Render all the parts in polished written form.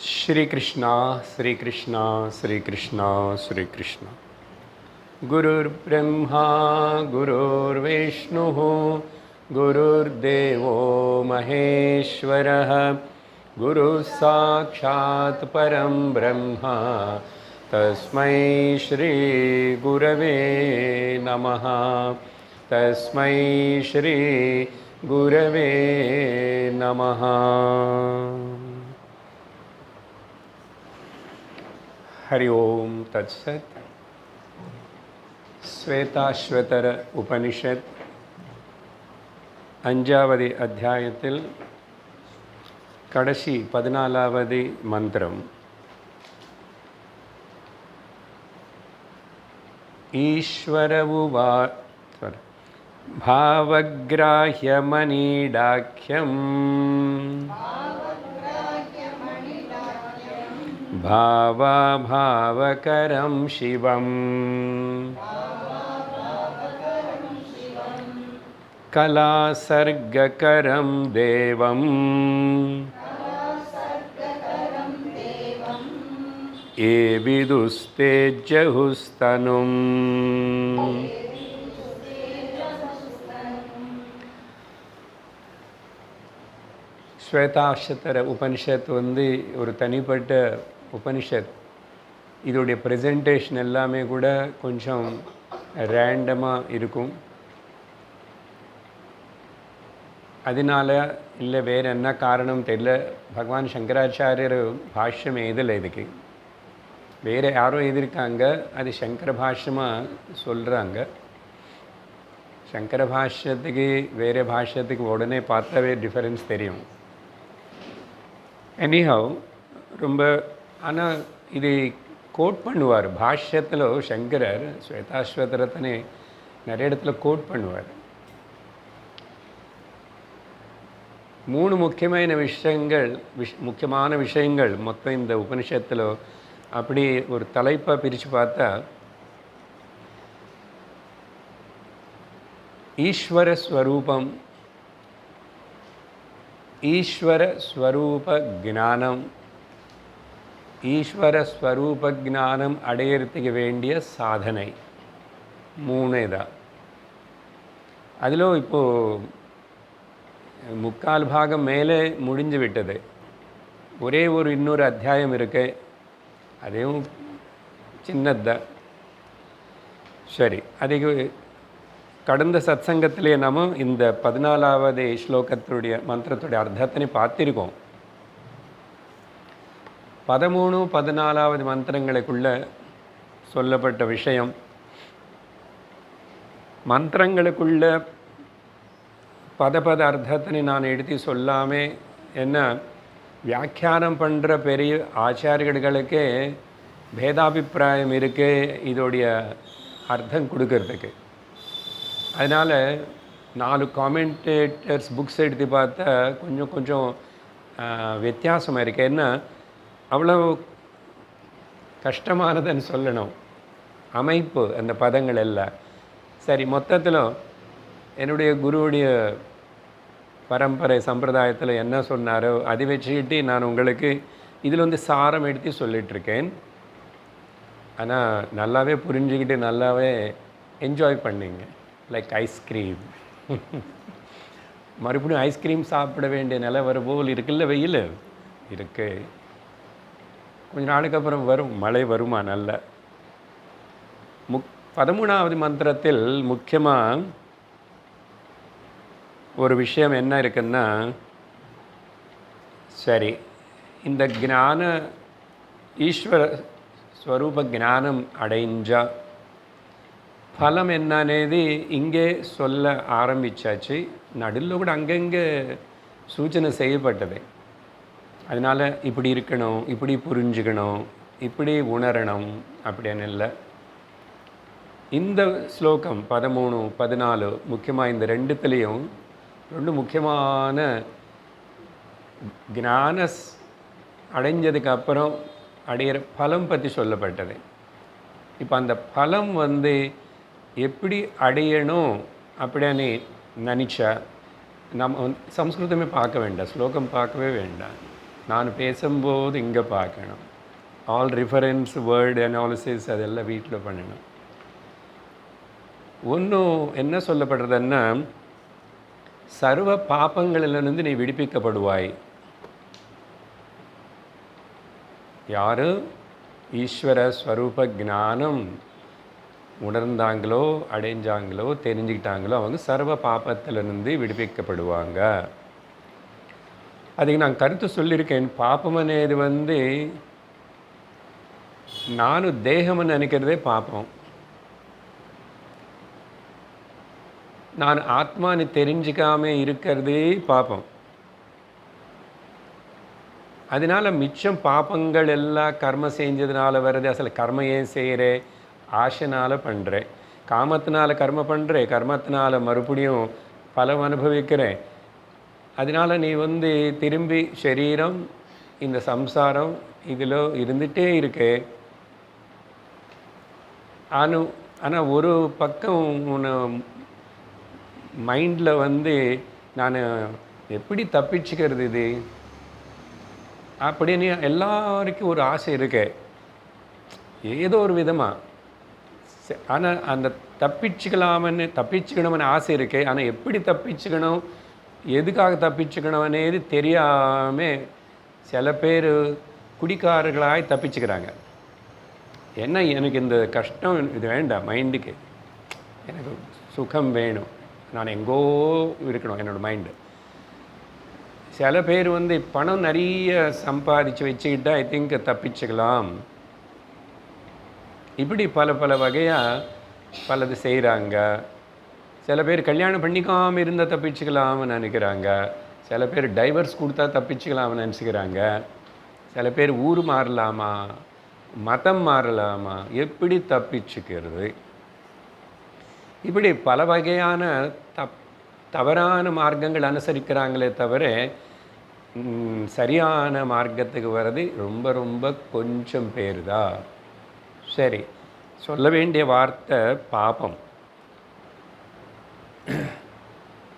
श्री कृष्णा श्री कृष्णा श्री कृष्णा श्री कृष्णा। गुरुर्ब्रह्मा गुरुर्विष्णुः गुरुर्देवो महेश्वरः गुरुः साक्षात् परं ब्रह्म तस्मै श्री गुरवे नमः। तस्मै श्री गुरवे नमः। हरि ओम तत्सत्। श्वेताश्वतर उपनिषत् अंजावदि अध्यायத்தில் கடைசி 14வது மந்திரம். ஈஸ்வர भावग्राह्यमनीडाख्यम् भावाभावकरं शिवम् कलासर्गकरं देवम् ये विदुस्ते जहुस्तनुम्। ஸ்வேதாக்ஷர உபனிஷத் ஒரு தனிப்பட்ட உபனிஷத். இதோடைய ப்ரெசன்டேஷன் எல்லாமே கூட கொஞ்சம் ரேண்டமாக இருக்கும். அதனால இல்லை வேறு என்ன காரணம் தெரியல, பகவான் சங்கராச்சாரியர் பாஷ்யம் எழுதலை. இதுக்கு வேறு யாரோ எழுதியிருக்காங்க, அது சங்கர பாஷ்யமாக சொல்கிறாங்க. சங்கர பாஷ்யத்துக்கு வேறு பாஷ்யத்துக்கு உடனே பார்த்தாவே டிஃபரன்ஸ் தெரியும். எனிஹவ் ரொம்ப ஆனால் இது கோட் பண்ணுவார் பாஷ்யத்தில். சங்கரர் ஸ்வேதாஸ்வதரத்தனை நிறைய இடத்துல கோட் பண்ணுவார். 3 முக்கியமான விஷயங்கள் மொத்தம் இந்த உபனிஷத்தில். அப்படி ஒரு தலைப்பை பிரித்து பார்த்தா ஈஸ்வர ஸ்வரூபம், ஈஸ்வர ஸ்வரூப ஞானம், ஈஸ்வர ஸ்வரூப ஞானம் அடையிறதுக்கு வேண்டிய சாதனை 3 தான். அதில் இப்போது 3/4 பாகம் மேலே முடிஞ்சு விட்டது. ஒரே இன்னொரு அத்தியாயம் இருக்கு, அதுவும் சின்னதுதான். சரி, அதுக்கு கடந்த சத்சங்கத்திலே நம்ம இந்த 14வது ஸ்லோகத்துடைய மந்திரத்துடைய அர்த்தத்தினை பார்த்திருக்கோம். 13, 14வது மந்திரங்களுக்குள்ள சொல்லப்பட்ட விஷயம், மந்திரங்களுக்குள்ள பத அர்த்தத்தினை நான் எடுத்து சொல்லாமே என்ன வியாக்கியானம் பண்ணுற பெரிய ஆச்சாரியர்களுக்கே பேதாபிப்பிராயம் இருக்கு இதோடைய அர்த்தம் கொடுக்கறதுக்கு. அதனால் 4 காமெண்டேட்டர்ஸ் புக்ஸ் எடுத்து பார்த்தா கொஞ்சம் வித்தியாசமாக இருக்குது. என்ன அவ்வளோ கஷ்டமானதுன்னு சொல்லணும் அமைப்பு அந்த பதங்கள் எல்லாம். சரி, மொத்தத்தில் என்னுடைய குருவுடைய பரம்பரை சம்பிரதாயத்தில் என்ன சொன்னாரோ அதை வச்சுக்கிட்டு நான் உங்களுக்கு இதில் சாரம் எடுத்து சொல்லிகிட்ருக்கேன். ஆனால் நல்லாவே புரிஞ்சுக்கிட்டு நல்லாவே என்ஜாய் பண்ணிங்க. Like ice cream. மறுபடியும் ஐஸ்கிரீம் சாப்பிட வேண்டிய நிலை வர போல் இருக்குல்ல, வெயில் இருக்கு. கொஞ்ச நாளுக்கு அப்புறம் வரும், மழை வருமா நல்ல. 13வது மந்திரத்தில் முக்கியமாக ஒரு விஷயம் என்ன இருக்குன்னா, சரி இந்த ஞான ஈஸ்வர ஸ்வரூப ஞானம் அடைஞ்சா பலம் என்னன்னது இங்கே சொல்ல ஆரம்பித்தாச்சு. நடுவில் கூட அங்கங்கே சூச்சனை செய்யப்பட்டது. அதனால் இப்படி இருக்கணும், இப்படி புரிஞ்சுக்கணும், இப்படி உணரணும் அப்படின்னு இல்லை. இந்த ஸ்லோகம் 13, 14 முக்கியமாக இந்த 2த்துலேயும் 2 முக்கியமான ஞான அடைஞ்சதுக்கு அப்புறம் அடையிற பலம் பற்றி சொல்லப்பட்டது. இப்போ அந்த பலம் எப்படி அடையணும் அப்படின்னு நினச்சா நம்ம சம்ஸ்கிருதமே பார்க்க வேண்டாம், ஸ்லோகம் பார்க்கவே வேண்டாம். நான் பேசும்போது இங்கே பார்க்கணும். ஆல் ரிஃபரன்ஸ் வேர்டு அனாலிசிஸ் அதெல்லாம் வீட்டில் பண்ணணும். ஒன்றும் என்ன சொல்லப்படுறதுன்னா, சர்வ பாபங்களிலிருந்து நீ விடுவிக்கப்படுவாய். யார் ஈஸ்வர ஸ்வரூப ஞானம் உணர்ந்தாங்களோ, அடைஞ்சாங்களோ, தெரிஞ்சுக்கிட்டாங்களோ அவங்க சர்வ பாபத்திலிருந்து விடுவிக்கப்படுவாங்க. அதுக்கு நான் கருத்து சொல்லியிருக்கேன். பாப்பம் అనేది நானும் தேகம்னு நினைக்கிறதே பாப்பம். நான் ஆத்மான்னு தெரிஞ்சிக்காம இருக்கிறதே பாப்பம். அதனால மிச்சம் பாப்பங்கள் எல்லாம் கர்ம செஞ்சதுனால வருது. அசல் கர்ம ஏன் செய்கிறேன்? ஆசைனால பண்ணுறேன். காமத்தினால கர்ம பண்ணுறேன். கர்மத்தினால மறுபடியும் பலம் அனுபவிக்கிறேன். அதனால் நீ திரும்பி சரீரம் இந்த சம்சாரம் இதில் இருந்துகிட்டே இருக்கே. ஆனால் ஒரு பக்கம் மைண்டில் நான் எப்படி தப்பிச்சுக்கிறது இது அப்படின்னு எல்லாருக்கும் ஒரு ஆசை இருக்கு, ஏதோ ஒரு விதமாக. ஆனால் அந்த தப்பிச்சுக்கணும்னு ஆசை இருக்கு. ஆனால் எப்படி தப்பிச்சுக்கணும், எதுக்காக தப்பிச்சுக்கணும் అనేది தெரியாமல் சில பேர் குடிக்காரர்களாய் தப்பிச்சுக்கிறாங்க. என்ன, எனக்கு இந்த கஷ்டம் இது வேண்டாம், மைண்டுக்கு எனக்கு சுகம் வேணும், நான் எங்கோ இருக்கணும் என்னோடய மைண்டு. சில பேர் பணம் நிறைய சம்பாதிச்சு வச்சுக்கிட்டா ஐ திங்க் தப்பிச்சுக்கலாம். இப்படி பல பல வகையாக பலது செய்கிறாங்க. சில பேர் கல்யாணம் பண்ணிக்காமல் இருந்தால் தப்பிச்சுக்கலாம்னு நினைக்கிறாங்க. சில பேர் டைவர்ஸ் கொடுத்தா தப்பிச்சுக்கலாம்னு நினச்சிக்கிறாங்க. சில பேர் ஊர் மாறலாமா, மதம் மாறலாமா, எப்படி தப்பிச்சுக்கிறது? இப்படி பல வகையான தவறான மார்க்கங்கள் அனுசரிக்கிறாங்களே தவிர சரியான மார்க்கத்துக்கு வர்றது ரொம்ப ரொம்ப கொஞ்சம் பேர் தான். சரி, சொல்ல வேண்டிய வார்த்தை பாபம்.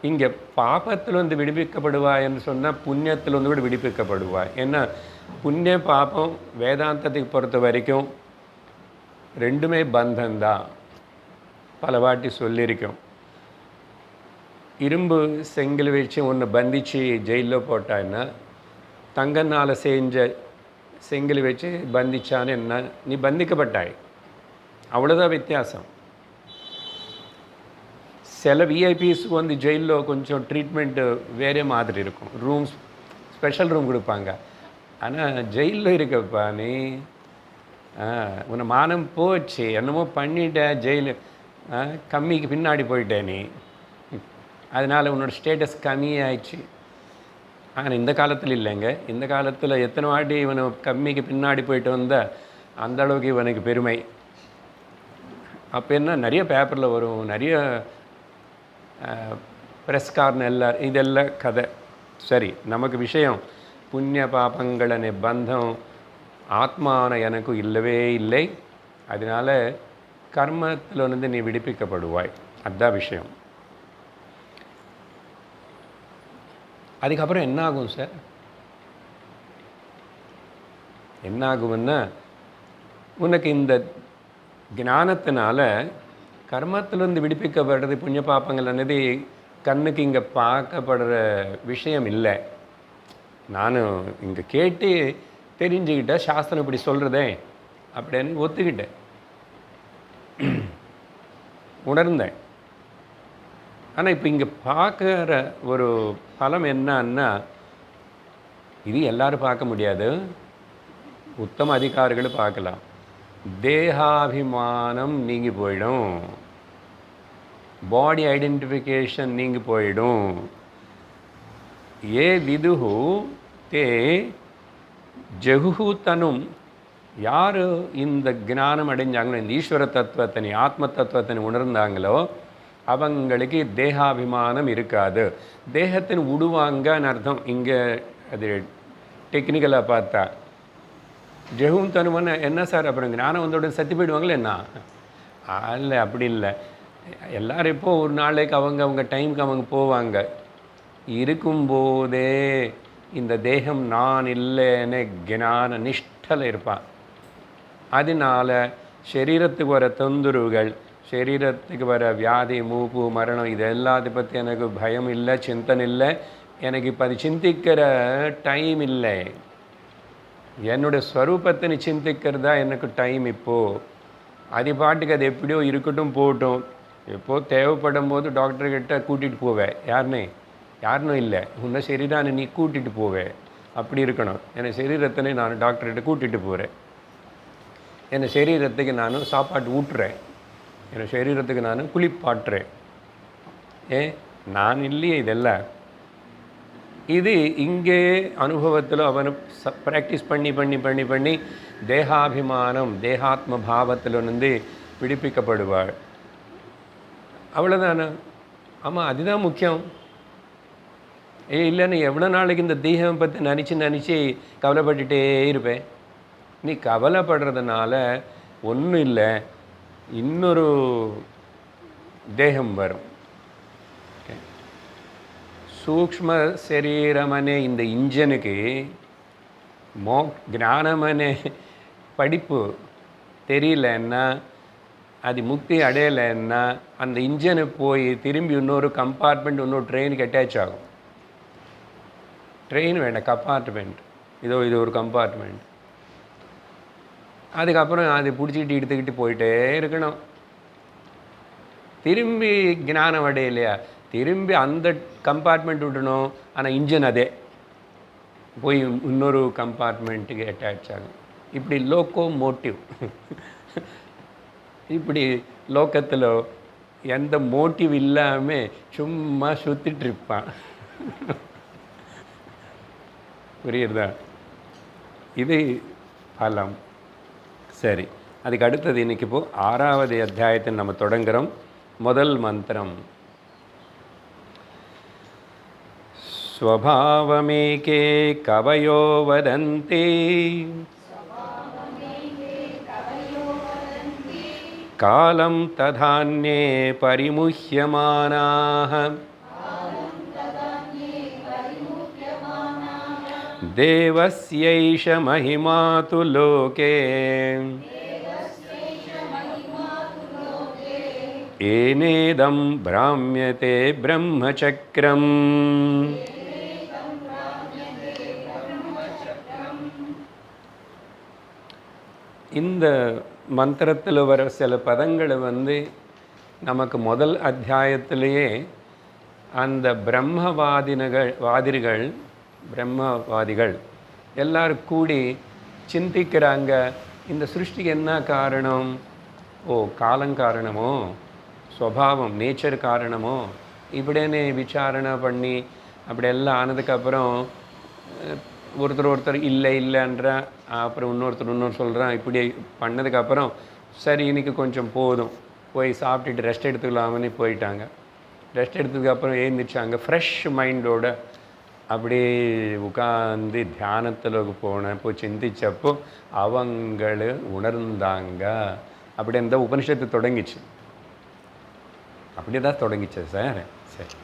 இங்கே பாபத்தில் விடுவிக்கப்படுவாய்ன்னு சொன்னால் புண்ணியத்தில் கூட விடுவிக்கப்படுவாய். ஏன்னா புண்ணிய பாபம் வேதாந்தத்துக்கு பொறுத்த வரைக்கும் ரெண்டுமே பந்தந்தான். பல வாட்டி சொல்லியிருக்கோம். இரும்பு செங்கல் வச்சு ஒன்று பந்திச்சு ஜெயிலில் போட்டான்னா, தங்கனால் செஞ்ச செங்கல் வச்சு பந்திச்சான்னு என்ன, நீ பந்திக்கப்பட்டாய், அவ்வளோதான் வித்தியாசம். சில விஐபிஸ் ஜெயிலில் கொஞ்சம் ட்ரீட்மெண்ட்டு வேறே மாதிரி இருக்கும். ரூம்ஸ் ஸ்பெஷல் ரூம் கொடுப்பாங்க. ஆனால் ஜெயிலில் இருக்கப்பா நீ, உன்னை மானம் போச்சு, என்னமோ பண்ணிட்ட, ஜெயிலு கம்மிக்கு பின்னாடி போயிட்டே நீ, அதனால் உன்னோட ஸ்டேட்டஸ் கம்மியாயிடுச்சு. ஆனால் இந்த காலத்தில் இல்லைங்க. இந்த காலத்தில் எத்தனை வாட்டி இவனை கம்மிக்கு பின்னாடி போயிட்டு வந்தால் அந்தளவுக்கு இவனுக்கு பெருமை. அப்போ என்ன, நிறைய பேப்பரில் வரும், நிறைய ப்ரெஸ்காரன் எல்லாரும், இதெல்லாம் கதை. சரி, நமக்கு விஷயம் புண்ணிய பாபங்கள் அనే பந்தம் ஆத்மான எனக்கு இல்லவே இல்லை. அதனால் கர்மத்தில் நீ விடுவிக்கப்படுவாய், அதுதான் விஷயம். அதுக்கப்புறம் என்ன ஆகும் சார்? என்ன ஆகும்னா, உனக்கு இந்த ஞானத்தினால கர்மத்திலிருந்து விடுவிக்கப்படுறது புண்ணிய பாப்பங்கள் అనేది கண்ணுக்கு இங்கே பார்க்கப்படுற விஷயம் இல்லை. நான் இங்கே கேட்டு தெரிஞ்சுக்கிட்டேன், சாஸ்திரம் இப்படி சொல்கிறதே அப்படின்னு ஒத்துக்கிட்டேன், உணர்ந்தேன். ஆனால் இப்போ இங்கே பார்க்குற ஒரு பலம் என்னன்னா, இது எல்லோரும் பார்க்க முடியாது, உத்தம அதிகாரிகள் பார்க்கலாம். தேகாபிமானம் நீங்கி போயிடும், பாடி ஐடென்டிஃபிகேஷன் நீங்கி போயிடும். ஏ விதுஹு தே ஜகுஹு தனும், யார் இந்த ஞானம் அடைஞ்சாங்களோ, இந்த ஈஸ்வர தத்துவத்தினை ஆத்ம தத்துவத்தினை உணர்ந்தாங்களோ அவங்களுக்கு தேகாபிமானம் இருக்காது. தேகத்தின் உடுவாங்கன்னு அர்த்தம். இங்கே அது டெக்னிக்கலாக பார்த்தா ஜெகும் தனுமன்னு என்ன சார், அப்புறம் ஞானம் வந்தோட சத்தி போயிடுவாங்களே என்ன? இல்லை, அப்படி இல்லை. எல்லோரும் இப்போது ஒரு நாளைக்கு அவங்க டைமுக்கு அவங்க போவாங்க. இருக்கும்போதே இந்த தேகம் நான் இல்லைன்னு ஞான நிஷ்டல இருப்பான். அதனால் சரீரத்துக்கு வர தொந்தரவுகள், சரீரத்துக்கு வர வியாதி, மூப்பு, மரணம் இது எல்லாத்தை பற்றி எனக்கு பயம் இல்லை, சிந்தனை இல்லை. எனக்கு இப்போ அது சிந்திக்கிற டைம் இல்லை. என்னுடைய ஸ்வரூபத்தை சிந்திக்கிறதா எனக்கு டைம் இப்போது. அது பாட்டுக்கு அது எப்படியோ இருக்கட்டும் போகட்டும். எப்போது தேவைப்படும் போது டாக்டர்கிட்ட கூட்டிகிட்டு போவேன். யாருன்னு இல்லை, உன்னை சரீரான நீ கூட்டிகிட்டு போவேன். அப்படி இருக்கணும். என் சரீரத்தினை நான் டாக்டர்கிட்ட கூட்டிகிட்டு போகிறேன். என் சரீரத்துக்கு நான் சாப்பாட்டு ஊட்டுறேன். என் சரீரத்துக்கு நான் குளிப்பாட்டுறேன். நான் இல்லையே இதெல்லாம். இது இங்கே அனுபவத்தில் அவன் ப்ராக்டிஸ் பண்ணி தேகாபிமானம், தேகாத்ம பாவத்திலிருந்து விடுவிக்கப்படுவாள். அவ்வளோதானே? ஆமாம், அதுதான் முக்கியம். இல்லைன்னு எவ்வளோ நாளைக்கு இந்த தேகம் பற்றி நினச்சி கவலைப்பட்டுட்டே இருப்பேன். நீ கவலைப்படுறதுனால ஒன்றும் இல்லை, இன்னொரு தேகம் வரும். சூக்ஷ்ம சரீரமனே இந்த இன்ஜனுக்கு ஞானமனே படிப்பு தெரியலன்னா, அது முக்தி அடையலைன்னா அந்த இன்ஜனு போய் திரும்பி இன்னொரு கம்பார்ட்மெண்ட், இன்னொரு ட்ரெயினுக்கு அட்டாச் ஆகும். ட்ரெயின் வேண்டாம், கம்பார்ட்மெண்ட். இது ஒரு கம்பார்ட்மெண்ட். அதுக்கப்புறம் அது பிடிச்சிக்கிட்டு எடுத்துக்கிட்டு போயிட்டே இருக்கணும். திரும்பி ஞானம் அடையலையா, திரும்பி அந்த கம்பார்ட்மெண்ட் விடணும். ஆனால் இன்ஜின் அதே போய் இன்னொரு கம்பார்ட்மெண்ட்டுக்கு அட்டாச் ஆகும். இப்படி லோக்கோ மோட்டிவ். இப்படி லோக்கத்தில் எந்த மோட்டிவ் இல்லாமல் சும்மா சுற்றிட்டு இருப்பான். புரியுறதா? இது பலம். சரி, அதுக்கு அடுத்தது இன்றைக்கி இப்போது 6வது அத்தியாயத்தை நம்ம தொடங்குகிறோம். முதல் மந்திரம். ஸ்வபாவமேகே கவயோ வதந்தி காலம் ததான்யே பரிமுஹ்யமானாः தேவஸ்யைஷ மஹிமா து லோகே ஏனேதம் பிராம்யதே பிரம்மசக்ரம். இந்த மந்திரத்தில் வர சில பதங்களை நமக்கு முதல் அத்தியாயத்திலேயே அந்த பிரம்மவாதிகள் எல்லாரும் கூடி சிந்திக்கிறாங்க. இந்த சிருஷ்டிக்கு என்ன காரணம்? காலங்காரணமோ, ஸ்வபாவம் நேச்சர் காரணமோ, இப்படின்னு விசாரணை பண்ணி அப்படியெல்லாம் ஆனதுக்கப்புறம் ஒருத்தர் இல்லைன்ற, அப்புறம் இன்னொரு சொல்கிறான். இப்படி பண்ணதுக்கப்புறம் சரி இன்னைக்கு கொஞ்சம் போதும், போய் சாப்பிட்டுட்டு ரெஸ்ட் எடுத்துக்கலாம்னு போயிட்டாங்க. ரெஸ்ட் எடுத்ததுக்கப்புறம் எழுந்திரிச்சாங்க ஃப்ரெஷ் மைண்டோட. அப்படியே உட்காந்து தியானத்தில் போனப்போ சிந்திச்சப்போ அவங்கள உணர்ந்தாங்க. அப்படி அந்த உபனிஷத்து தொடங்கிச்சு. அப்படியே தான் தொடங்கிச்சு சார். சரி,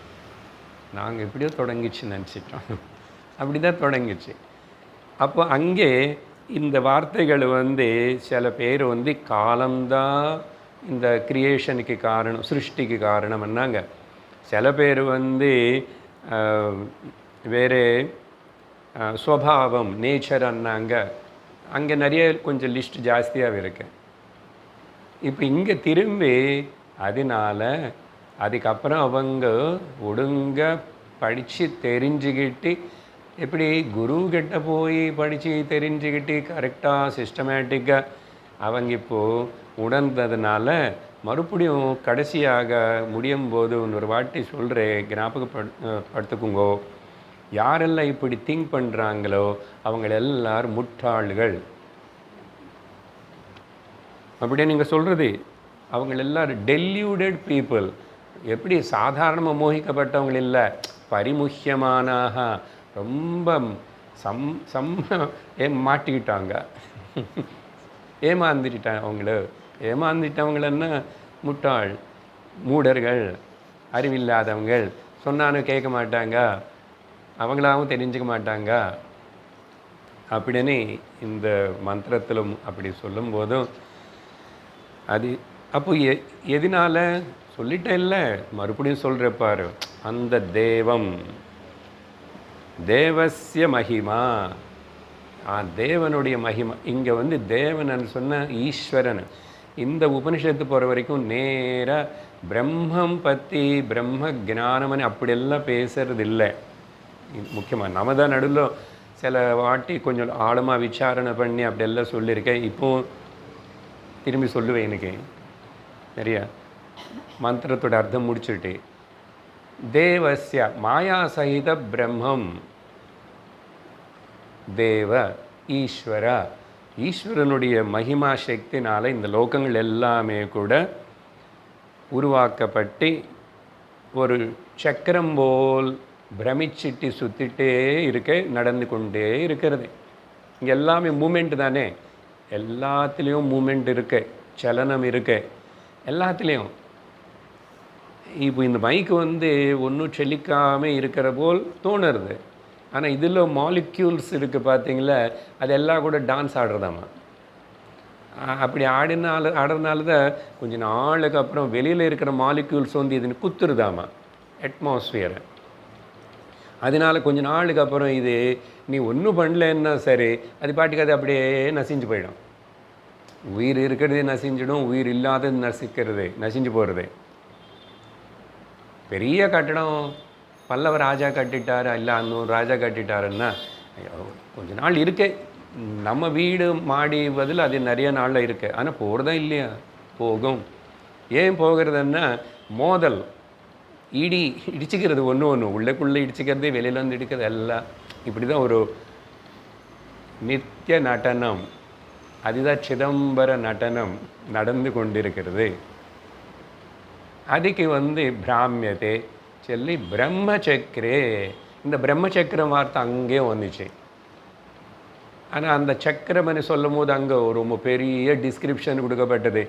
நாங்கள் எப்படியோ தொடங்கிச்சுன்னு நினச்சிட்டோம். அப்படி தான் தொடங்கிச்சு. அப்போ அங்கே இந்த வார்த்தைகள் சில பேர் காலம்தான் இந்த கிரியேஷனுக்கு காரணம், சிருஷ்டிக்கு காரணம் என்னாங்க. சில பேர் வேறு ஸ்வபாவம் நேச்சர் அண்ணாங்க. அங்கே நிறைய கொஞ்சம் லிஸ்ட் ஜாஸ்தியாக இருக்கு. இப்போ இங்கே திரும்பி அதனால் அதுக்கப்புறம் அவங்க ஒழுங்க படித்து தெரிஞ்சுக்கிட்டு, எப்படி குருக்கிட்ட போய் படித்து தெரிஞ்சுக்கிட்டு கரெக்டாக சிஸ்டமேட்டிக்காக அவங்க இப்போது உணர்ந்ததுனால மறுபடியும் கடைசியாக முடியும் போது இன்னொரு வாட்டி சொல்கிறேன், ஞாபகப்படுத்துக்குங்கோ. யாரெல்லாம் இப்படி திங்க் பண்ணுறாங்களோ அவங்க எல்லாரும் முட்டாள்கள். அப்படியே நீங்கள் சொல்கிறது அவங்க எல்லாரும் டெல்யூடட் பீப்புள். எப்படி சாதாரணமாக மோகிக்கப்பட்டவங்க இல்லை, பரிமுஹ்யமானாக ரொம்ப மாட்டிக்கிட்டாங்க, ஏமாந்துட்டவங்களன்னா முட்டாள், மூடர்கள், அறிவில்லாதவங்கள், சொன்னாலும் கேட்க மாட்டாங்க. அவங்களாவும் தெரிஞ்சுக்க மாட்டாங்க அப்படின்னு இந்த மந்திரத்திலும் அப்படி சொல்லும்போதும் அது அப்போ எதனால் சொல்லிட்டேன் இல்லை, மறுபடியும் சொல்கிறப்பாரு, அந்த தேவம் தேவஸ்ய மகிமா, தேவனுடைய மகிமா. இங்கே வந்து தேவன் சொன்ன ஈஸ்வரன். இந்த உபனிஷத்து போகிற வரைக்கும் நேராக பிரம்மம் பற்றி பிரம்ம ஜானமனு அப்படியெல்லாம் பேசுறது இல்லை. முக்கியமாக நம்ம தான் நடுவில் சில வாட்டி கொஞ்சம் ஆழமாக விசாரணை பண்ணி அப்படியெல்லாம் சொல்லியிருக்கேன். இப்போது திரும்பி சொல்லுவேன். எனக்கு சரியா மந்திரத்தோட அர்த்தம் முடிச்சுட்டு, தேவஸ்ய மாயா சகித பிரம்மம் தேவ ஈஸ்வர, ஈஸ்வரனுடைய மகிமா சக்தினால் இந்த லோகங்கள் எல்லாமே கூட உருவாக்கப்பட்டு ஒரு சக்கரம் போல் பிரமிச்சிட்டு சுற்றிட்டே இருக்க, நடந்து கொண்டே இருக்கிறது. இங்கே எல்லாமே மூமெண்ட் தானே, எல்லாத்துலேயும் மூமெண்ட் இருக்கு, சலனம் இருக்கு எல்லாத்துலேயும். இப்போ இந்த மைக்கு வந்து ஒன்றும் செழிக்காமல் இருக்கிற போல் தோணுறது. ஆனால் இதில் மாலிக்யூல்ஸ் இருக்குது பார்த்தீங்களா, அதெல்லாம் கூட டான்ஸ் ஆடுறதாம்மா. அப்படி ஆடுறதுனால தான் கொஞ்சம் நாளுக்கு அப்புறம் வெளியில் இருக்கிற மாலிக்யூல்ஸ் வந்து இதுன்னு குத்துருதாம்மா அட்மாஸ்ஃபியரை. அதனால் கொஞ்ச நாளுக்கு அப்புறம் இது நீ ஒன்றும் பண்ணலன்னா சரி, அது பாட்டுக்கு அது அப்படியே நசிஞ்சு போயிடும். உயிர் இருக்கிறதே நசிஞ்சிடும், உயிர் இல்லாதது நசிஞ்சு போகிறது. பெரிய கட்டடம் பல்லவ ராஜா கட்டிட்டார், இல்லை இன்னொரு ராஜா கட்டிட்டாருன்னா கொஞ்ச நாள் இருக்கே. நம்ம வீடு மாடி பதில் அது நிறைய நாளில் இருக்குது. ஆனால் போகிறதா இல்லையா? போகும். ஏன் போகிறதுன்னா மோதல், இடிச்சுக்கிறது, ஒன்று உள்ளக்குள்ளே இடிச்சுக்கிறது, வெளியில் வந்து இடிக்கிறது எல்லாம். இப்படி தான் ஒரு நித்திய நடனம், அதுதான் சிதம்பர நடனம் நடந்து கொண்டிருக்கிறது. அதுக்கு வந்து பிராமியத்தை சொல்லி பிரம்மச்சக்கரே, இந்த பிரம்மச்சக்கரம் வார்த்தை அங்கேயே வந்துச்சு. ஆனால் அந்த சக்கரம்னு சொல்லும் போது அங்கே ரொம்ப பெரிய டிஸ்கிரிப்ஷன் கொடுக்கப்பட்டது.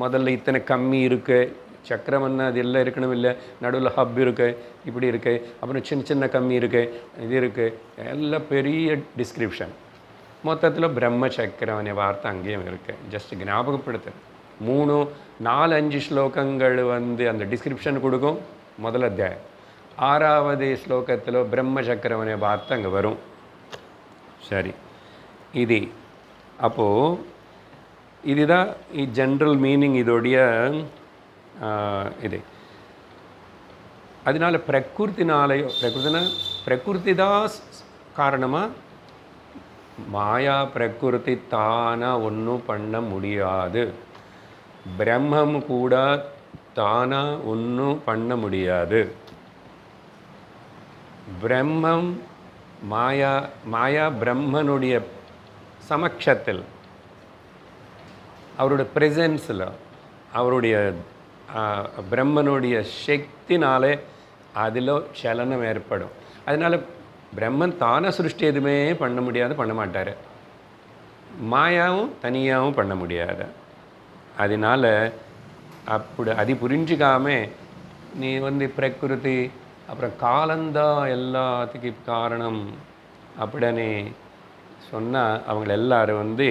முதல்ல இத்தனை கம்மி இருக்குது, சக்கரம்னா அது எல்லாம் இருக்கணும் இல்லை, நடுவில் ஹப் இருக்குது, இப்படி இருக்குது, அப்புறம் சின்ன சின்ன கம்மி இருக்குது, இது இருக்குது, எல்லாம் பெரிய டிஸ்கிரிப்ஷன். மொத்தத்தில் பிரம்மச்சக்கரம் வார்த்தை அங்கேயும் இருக்குது. ஜஸ்ட் ஞாபகப்படுத்து. 3, 4, 5 ஸ்லோகங்கள் வந்து அந்த டிஸ்கிரிப்ஷன் கொடுக்கும் முதல் அத்தியாயம். 6வது ஸ்லோகத்தில் பிரம்மச்சக்கரம் வார்த்தை அங்கே வரும். சரி, இது அப்போது இதுதான் ஜென்ரல் மீனிங் இதோடைய இது. அதனால பிரகிருதி தான் காரணமாக மாயா பிரகிருதி தானா ஒன்றும் பண்ண முடியாது. பிரம்மம் கூட தானா ஒன்றும் பண்ண முடியாது. பிரம்மம் மாயா பிரம்மனுடைய சமக்ஷத்தில், அவருடைய ப்ரெசன்ஸில், அவருடைய பிரம்மனுடைய சக்தினாலே அதில் சலனம் ஏற்படும். அதனால் பிரம்மன் தான சிருஷ்டி எதுவுமே பண்ண முடியாது, பண்ண மாட்டார். மாயாவும் தனியாகவும் பண்ண முடியாது. அதனால் அது புரிஞ்சுக்காமல் நீ வந்து பிரகிருதி அப்புறம் காலந்தான் எல்லாத்துக்கும் காரணம் அப்படின்னு சொன்னால் அவங்கள எல்லாரும் வந்து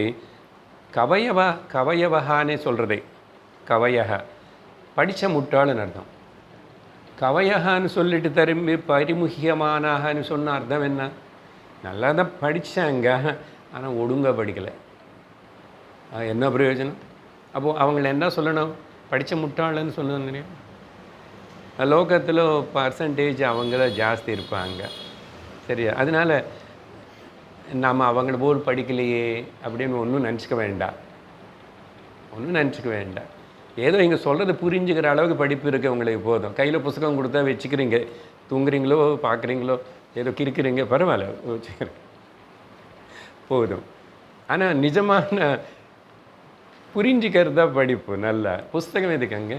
கவயவகானே சொல்கிறதே. கவயக படித்த முட்டாள்னு அர்த்தம். கவயகான்னு சொல்லிட்டு திரும்பி பரிமுகியமானாகன்னு சொன்ன அர்த்தம் என்ன? நல்லா தான் படித்தாங்க, ஆனால் ஒழுங்காக படிக்கலை. என்ன பிரயோஜனம்? அப்போது அவங்கள என்ன சொல்லணும்? படித்த முட்டாள்னு சொன்னது. லோகத்தில் பர்சன்டேஜ் அவங்கள ஜாஸ்தி இருப்பாங்க. சரியா? அதனால் நாம் அவங்கள போல் படிக்கலையே அப்படின்னு ஒன்றும் நினச்சிக்க வேண்டாம். ஏதோ இங்கே சொல்கிறது புரிஞ்சுக்கிற அளவுக்கு படிப்பு இருக்குது உங்களுக்கு போதும். கையில் புத்தகம் கொடுத்தா வச்சுக்கிறீங்க, தூங்குறீங்களோ பார்க்குறீங்களோ ஏதோ கிறுக்கிறீங்க, பரவாயில்ல வச்சுக்கிறேன், போதும். ஆனால் நிஜமான புரிஞ்சுக்கிறது தான் படிப்பு. நல்ல புஸ்தகம் எதுக்கு அங்கே?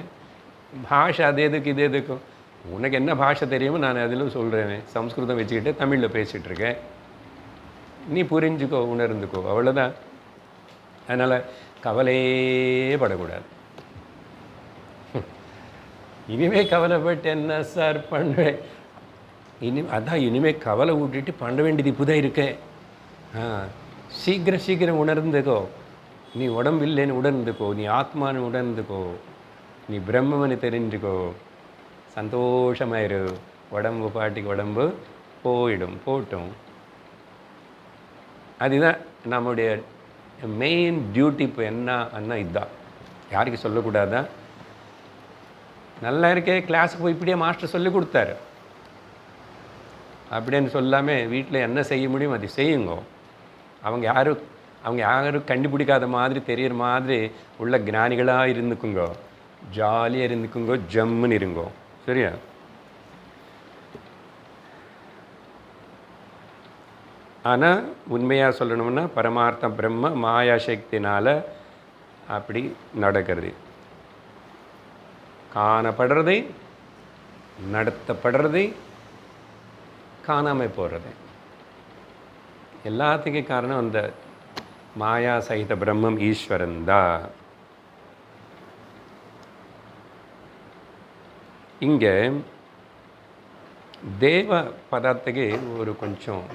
பாஷை அது எதுக்கு இது எதுக்கும்? உனக்கு என்ன பாஷை தெரியுமோ நான் அதிலும் சொல்கிறேன். சம்ஸ்கிருதம் வச்சுக்கிட்டு தமிழில் பேசிகிட்ருக்கேன், நீ புரிஞ்சுக்கோ, உணர்ந்துக்கோ, அவ்வளோதான். அதனால் கவலையே படக்கூடாது. இனிமே கவலைப்பட்டு என்ன சார் பண்ணுவேன்? அதான் இனிமேல் கவலை விட்டுட்டு பண்ண வேண்டியது இப்போதான் இருக்கே. சீக்கிரம் சீக்கிரம் உணர்ந்துக்கோ. நீ உடம்பில்லைன்னு உணர்ந்துக்கோ, நீ ஆத்மான்னு உணர்ந்துக்கோ, நீ பிரம்மன்னு தெரிஞ்சுக்கோ, சந்தோஷமாயிரு. உடம்பு பாட்டிக்கு உடம்பு போட்டும். அதுதான் நம்முடைய மெயின் டியூட்டி. இப்போ என்ன இதுதான், யாருக்கு சொல்லக்கூடாதா? நல்லா இருக்கே, கிளாஸுக்கு போய் இப்படியே மாஸ்டர் சொல்லி கொடுத்தாரு அப்படின்னு சொல்லாமல் வீட்டில் என்ன செய்ய முடியும் அது செய்யுங்க. அவங்க யாரும் கண்டுபிடிக்காத மாதிரி தெரிகிற மாதிரி உள்ள ஞானிகளாக இருந்துக்குங்க, ஜாலியாக இருந்துக்குங்க, ஜம்முன்னு இருங்கோ. சரியா? ஆனால் உண்மையாக சொல்லணும்னா பரமார்த்த பிரம்ம மாயா சக்தினால் அப்படி நடக்கிறது. காணப்படுறது, நடத்தப்படுறது, காணாமல் போகிறது, எல்லாத்துக்கும் காரணம் அந்த மாயா சகித பிரம்மம் ஈஸ்வரன் தான். இங்கே தேவ பதத்துக்கு ஒரு கொஞ்சம்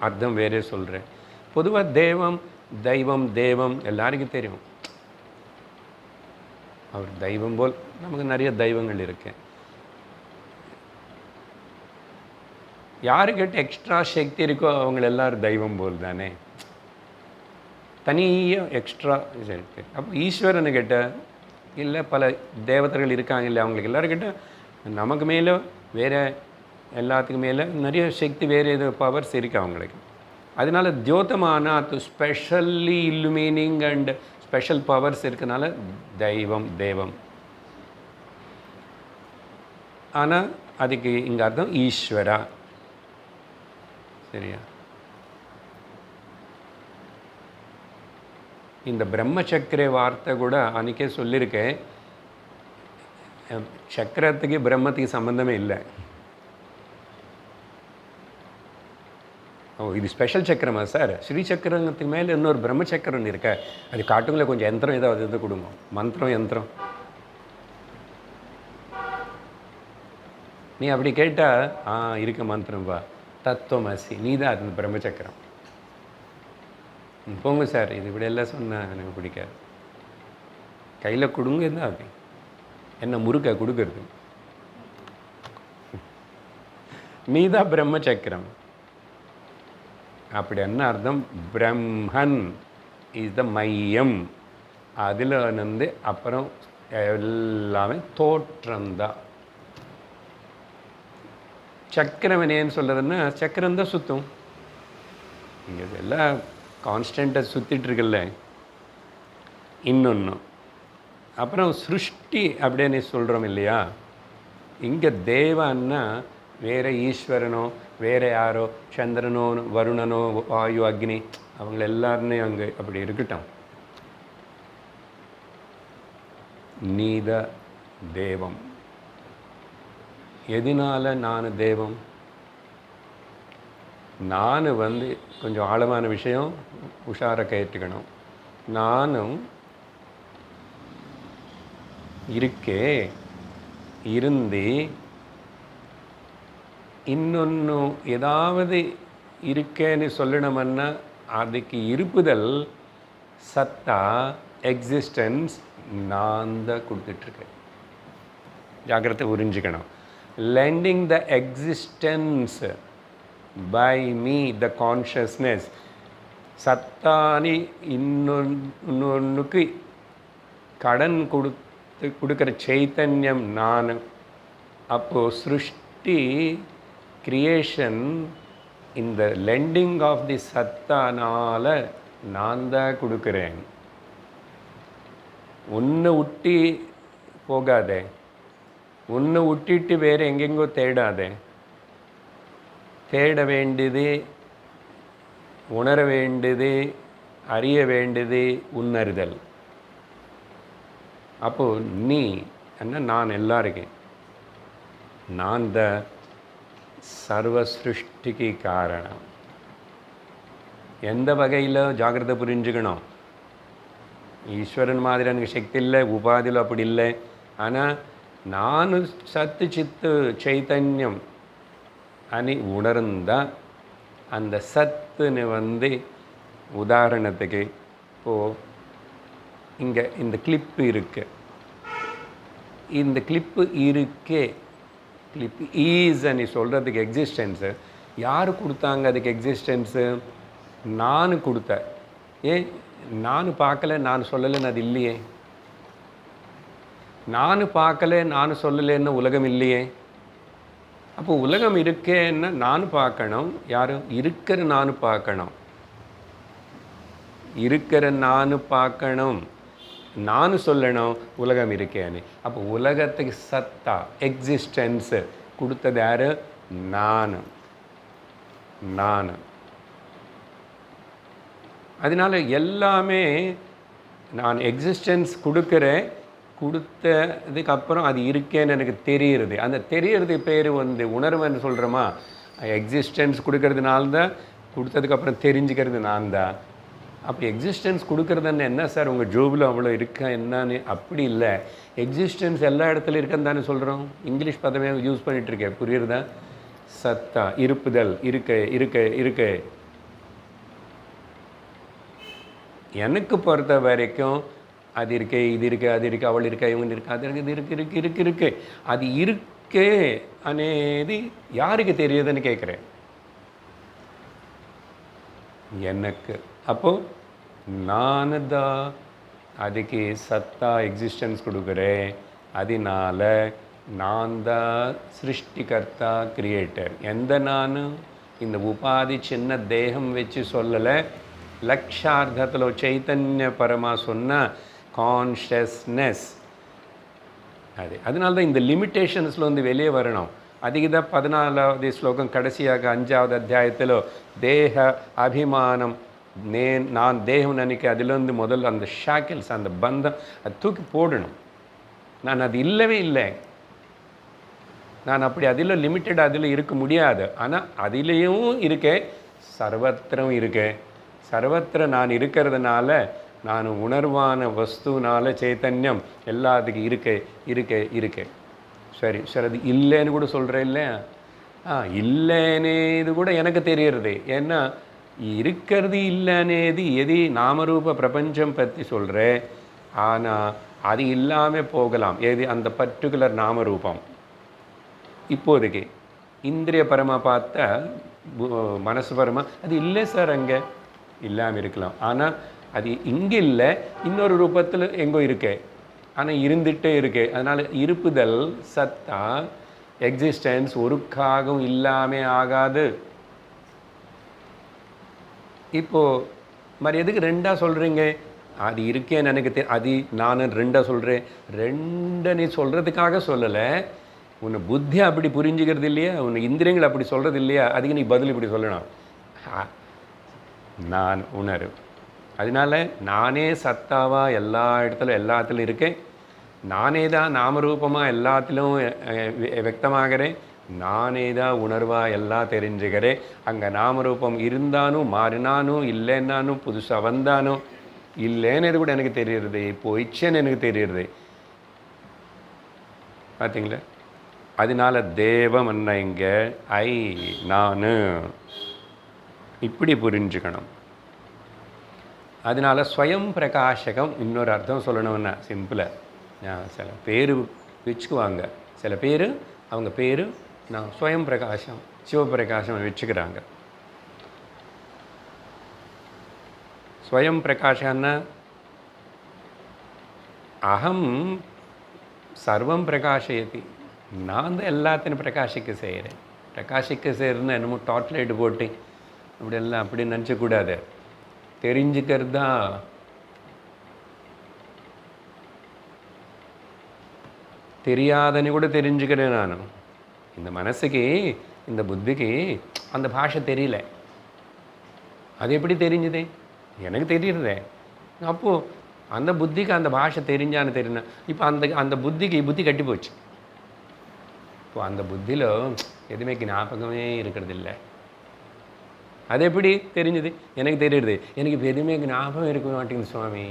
அர்த்தம் வேறே சொல்கிறேன். பொதுவாக தெய்வம் எல்லாருக்கும் தெரியும். அவர் தெய்வம் போல் நமக்கு நிறைய தெய்வங்கள் இருக்கு. யாருக்கிட்ட எக்ஸ்ட்ரா சக்தி இருக்கோ அவங்க எல்லாரும் தெய்வம் போல் தானே, தனியாக எக்ஸ்ட்ரா சக்தி. அப்போ ஈஸ்வரனுக்கிட்ட இல்லை பல தேவதைகள் இருக்காங்க இல்லை, அவங்களுக்கு எல்லாருக்கிட்ட நமக்கு மேலே வேறு எல்லாத்துக்கும் மேலே நிறைய சக்தி, வேறு எது பவர்ஸ் இருக்குது அவங்களுக்கு. அதனால தியோதமான ஸ்பெஷல்லி இல்லுமினிங் அண்ட் ஸ்பெஷல் பவர்ஸ் இருக்கனால தேவம். ஆனால் அதுக்கு இங்கே அர்த்தம் ஈஸ்வரா. சரியா? இந்த பிரம்மச்சக்கர வார்த்தை கூட அன்றைக்கே சொல்லியிருக்கேன். சக்கரத்துக்கு பிரம்மத்துக்கு சம்பந்தமே இல்லை. இது ஸ்பெஷல் சக்கரமா சார்? ஸ்ரீ சக்கரத்துக்கு மேலே இன்னொரு பிரம்மச்சக்கரம் இருக்க, அது காட்டுங்களே கொஞ்சம் யந்திரம் ஏதாவது இருந்து கொடுங்க, மந்திரம் யந்திரம். நீ அப்படி கேட்டால் இருக்க மந்திரம் வா, தத்துவமசி, நீ தான் அது பிரம்மச்சக்கரம். போங்க சார், இது இப்படி எல்லாம் சொன்னால் எனக்கு பிடிக்காது. கையில் கொடுங்க தான் அப்படி என்ன முறுக்க கொடுக்கறது. நீ தான் பிரம்மச்சக்கரம். அப்படி என்ன அர்த்தம்? பிரம்மன் இஸ் த மையம். அதில் வந்து அப்புறம் எல்லாமே தோற்றம்தான். சக்கரம் ஏன்னு சொல்கிறதுன்னா, சக்கரம் தான் சுற்றும். இங்கே எல்லாம் கான்ஸ்டண்ட்டாக சுற்றிட்டு இருக்குல்ல. இன்னொன்று அப்புறம் சிருஷ்டி அப்படின்னு சொல்கிறோம் இல்லையா? இங்கே தேவன்னா வேறு ஈஸ்வரனோ வேறு யாரோ, சந்திரனோ வருணனோ வாயு அக்னி, அவங்கள எல்லாருமே அங்கே அப்படி இருக்கட்டும். நீத தேவம். எதனால நான் தேவம்? நான் வந்து கொஞ்சம் ஆழமான விஷயம், உஷார கேட்டுக்கணும். நானும் இருக்கே, இருந்து இன்னொன்று ஏதாவது இருக்கேன்னு சொல்லணும்னா அதுக்கு இருப்புதல், சத்தா, எக்ஸிஸ்டன்ஸ் நான் தான் கொடுத்துட்ருக்கேன். ஜாக்கிரதை புரிஞ்சுக்கணும். lending the existence by me, the consciousness. சத்தானி இன்னொன்றுக்கு கடன் கொடுக்குற சைத்தன்யம் நான். அப்போது சிருஷ்டி, கிரியேஷன், இந்த லெண்டிங் ஆஃப் தி சத்தானால் நான் தான் கொடுக்குறேன். ஒன்று விட்டு போகாதே, ஒன்று விட்டுட்டு வேறு எங்கெங்கோ தேடாதே. தேட வேண்டியது, உணர வேண்டியது, அறிய வேண்டியது உணர்தல். அப்போது நீ என்ன, நான் எல்லாருக்கேன். நான் த சர்வ சிருஷ்டிக்கு காரணம். எந்த வகையில் ஜாக்கிரதை புரிஞ்சுக்கணும். ஈஸ்வரன் மாதிரி எனக்கு சக்தி இல்லை, உபாதியில் அப்படி இல்லை. ஆனால் நான் சத்து சித்து சைத்தன்யம் అని உணர்ந்தா அந்த சத்துன்னு வந்து உதாரணத்துக்கு இப்போது இங்கே இந்த கிளிப்பு இருக்குது, இந்த கிளிப்பு இருக்கே, கிளிப் ஈஸ்ன்னு சொல்கிறதுக்கு எக்ஸிஸ்டன்ஸு யார் கொடுத்தாங்க? அதுக்கு எக்ஸிஸ்டன்ஸு நான் கொடுத்தேன். ஏன் நான் பார்க்கல, நான் சொல்லலைன்னு அது இல்லையே. நான் பார்க்கல, நான் சொல்லலைன்னு உலகம் இல்லையே. அப்போ உலகம் இருக்கேன்னா நான் பார்க்கணும், யாரும் இருக்கிற நான் பார்க்கணும், இருக்கிற நான் பார்க்கணும், நான் சொல்லணும் உலகம் இருக்கேன்னு. அப்போ உலகத்துக்கு சத்தா எக்ஸிஸ்டன்ஸு கொடுத்தது யார்? நான். அதனால எல்லாமே நான் எக்ஸிஸ்டன்ஸ் கொடுக்குறேன், கொடுத்ததுக்கப்புறம் அது இருக்கேன்னு எனக்கு தெரியுறது. அந்த தெரியறது பேர் வந்து உணர்வுன்னு சொல்கிறோமா. எக்ஸிஸ்டன்ஸ் கொடுக்கறதுனால தான், கொடுத்ததுக்கப்புறம் தெரிஞ்சுக்கிறது நான் தான். அப்படி எக்ஸிஸ்டன்ஸ் கொடுக்குறதுன்னு என்ன சார் உங்கள் ஜோபில் அவ்வளோ இருக்கா என்னன்னு? அப்படி இல்லை, எக்ஸிஸ்டன்ஸ் எல்லா இடத்துலையும் இருக்குன்னு தானே சொல்கிறோம். இங்கிலீஷ் பதமே யூஸ் பண்ணிகிட்ருக்கேன், புரியுறதா? சத்தா, இருப்புதல், இருக்க. எனக்கு பொறுத்த வரைக்கும் அது இருக்கே, இது இருக்கு, அது இருக்கு, அவள் இருக்கா, இவங்க இருக்கா, அது இருக்கு. அது இருக்கே అనేది யாருக்கு தெரியுதுன்னு கேட்குறேன். எனக்கு. அப்போது நான் தான் அதுக்கு சத்தா எக்ஸிஸ்டன்ஸ் கொடுக்குறேன். அதனால நான் தான் சிருஷ்டிகர்த்தா, கிரியேட்டர். எந்த நான்? இந்த உபாதி சின்ன தேகம் வச்சு சொல்லலை. லக்ஷார்த்தத்தில் சைத்தன்ய பரமா சொன்ன கான்ஷியஸ்னஸ் அது. அதனால தான் இந்த லிமிட்டேஷன்ஸில் வந்து வெளியே வரணும். அதுக்கு தான் 14வது ஸ்லோகம் கடைசியாக 5வது அத்தியாயத்தில் தேக அபிமானம், நான் தேகம் நினைக்க, அதிலேருந்து முதல்ல அந்த ஷாக்கிள்ஸ், அந்த பந்தம் அது தூக்கி போடணும். நான் அது இல்லவே இல்லை, நான் அப்படி அதில் லிமிட்டட் அதில் இருக்க முடியாது. ஆனால் அதிலையும் இருக்கேன், சர்வத்திரம் இருக்கேன். சர்வத்திர நான் இருக்கிறதுனால, நான் உணர்வான வஸ்துனால சைத்தன்யம் எல்லாத்துக்கும் இருக்கே. சரி, அது இல்லைன்னு கூட சொல்கிறேன் இல்லையா? இல்லைன்னேது கூட எனக்கு தெரியறது. ஏன்னா இருக்கிறது இல்லைன்னேது எது நாமரூப பிரபஞ்சம் பற்றி சொல்கிறேன். ஆனால் அது இல்லாமல் போகலாம். எது? அந்த பர்டிகுலர் நாமரூபம். இப்போதைக்கு இந்திரிய பரமாக பார்த்தா, மனசு பரமாக அது இல்லை சார், அங்கே இல்லாமல் இருக்கலாம். ஆனால் அது இங்கே இல்லை, இன்னொரு ரூபத்தில் எங்கோ இருக்கே, ஆனால் இருந்துகிட்டே இருக்கே. அதனால் இருப்புதல், சத்தா, எக்ஸிஸ்டன்ஸ் ஒருக்காகவும் இல்லாமல் ஆகாது. இப்போது மாதிரி எதுக்கு ரெண்டாக சொல்கிறீங்க? அது இருக்கேன்னு எனக்கு அது நான் ரெண்டாக சொல்கிறேன். நீ சொல்கிறதுக்காக சொல்லலை, உன்னை புத்தி அப்படி புரிஞ்சுக்கிறது இல்லையா, உன்னை இந்திரியங்கள் அப்படி சொல்கிறது இல்லையா, அதுக்கு நீ பதில் இப்படி சொல்லணும். நான் உணர்வு. அதனால நானே சத்தாவாக எல்லா எல்லாத்துலையும் இருக்கேன். நானே தான் நாமரூபமாக எல்லாத்திலும் வியக்தமாகிறேன். நானே தான் உணர்வாக எல்லாம் தெரிஞ்சுக்கிறேன். அங்கே நாமரூபம் இருந்தாலும் மாறினானும், இல்லைன்னானும், புதுசாக வந்தானும், இல்லைன்னு கூட எனக்கு தெரியுறது, போயிடுச்சேன்னு எனக்கு தெரியுறது. பார்த்தீங்களா? அதனால தேவம் என்ன இங்கே நான் இப்படி புரிஞ்சுக்கணும். அதனால் ஸ்வயம் பிரகாஷகம் இன்னொரு அர்த்தம் சொல்லணும்னா சிம்பிளாக சில பேர் வச்சுக்குவாங்க. சில பேர் அவங்க பேர் நான் ஸ்வயம் பிரகாஷம், சிவபிரகாசம் வச்சுக்கிறாங்க. ஸ்வயம் பிரகாஷன்னா அகம் சர்வம் பிரகாஷயதி, நான் தான் எல்லாத்தையும் பிரகாஷிக்க செய்கிறேன். பிரகாஷிக்க செய்கிறதுன்னு என்னமோ டார்ச்லைட்டு போட்டு அப்படி எல்லாம் அப்படி நினச்சக்கூடாது. தெரிஞ்சுக்கிறது தான். தெரியாதன்னு கூட தெரிஞ்சுக்கிறேன் நான். இந்த மனசுக்கு, இந்த புத்திக்கு அந்த பாஷை தெரியல. அது எப்படி தெரிஞ்சுது? எனக்கு தெரியுறதே. அப்போது அந்த புத்திக்கு அந்த பாஷை தெரிஞ்சான்னு தெரியுனா, இப்போ அந்த புத்திக்கு புத்தி கட்டி போச்சு. இப்போ அந்த புத்தியில் எதுவுமே ஞாபகமே இருக்கிறது இல்லை. அது எப்படி தெரிஞ்சுது? எனக்கு தெரியுது. எனக்கு இப்போ எதுவுமே ஞாபகம் இருக்க மாட்டேங்குது சுவாமி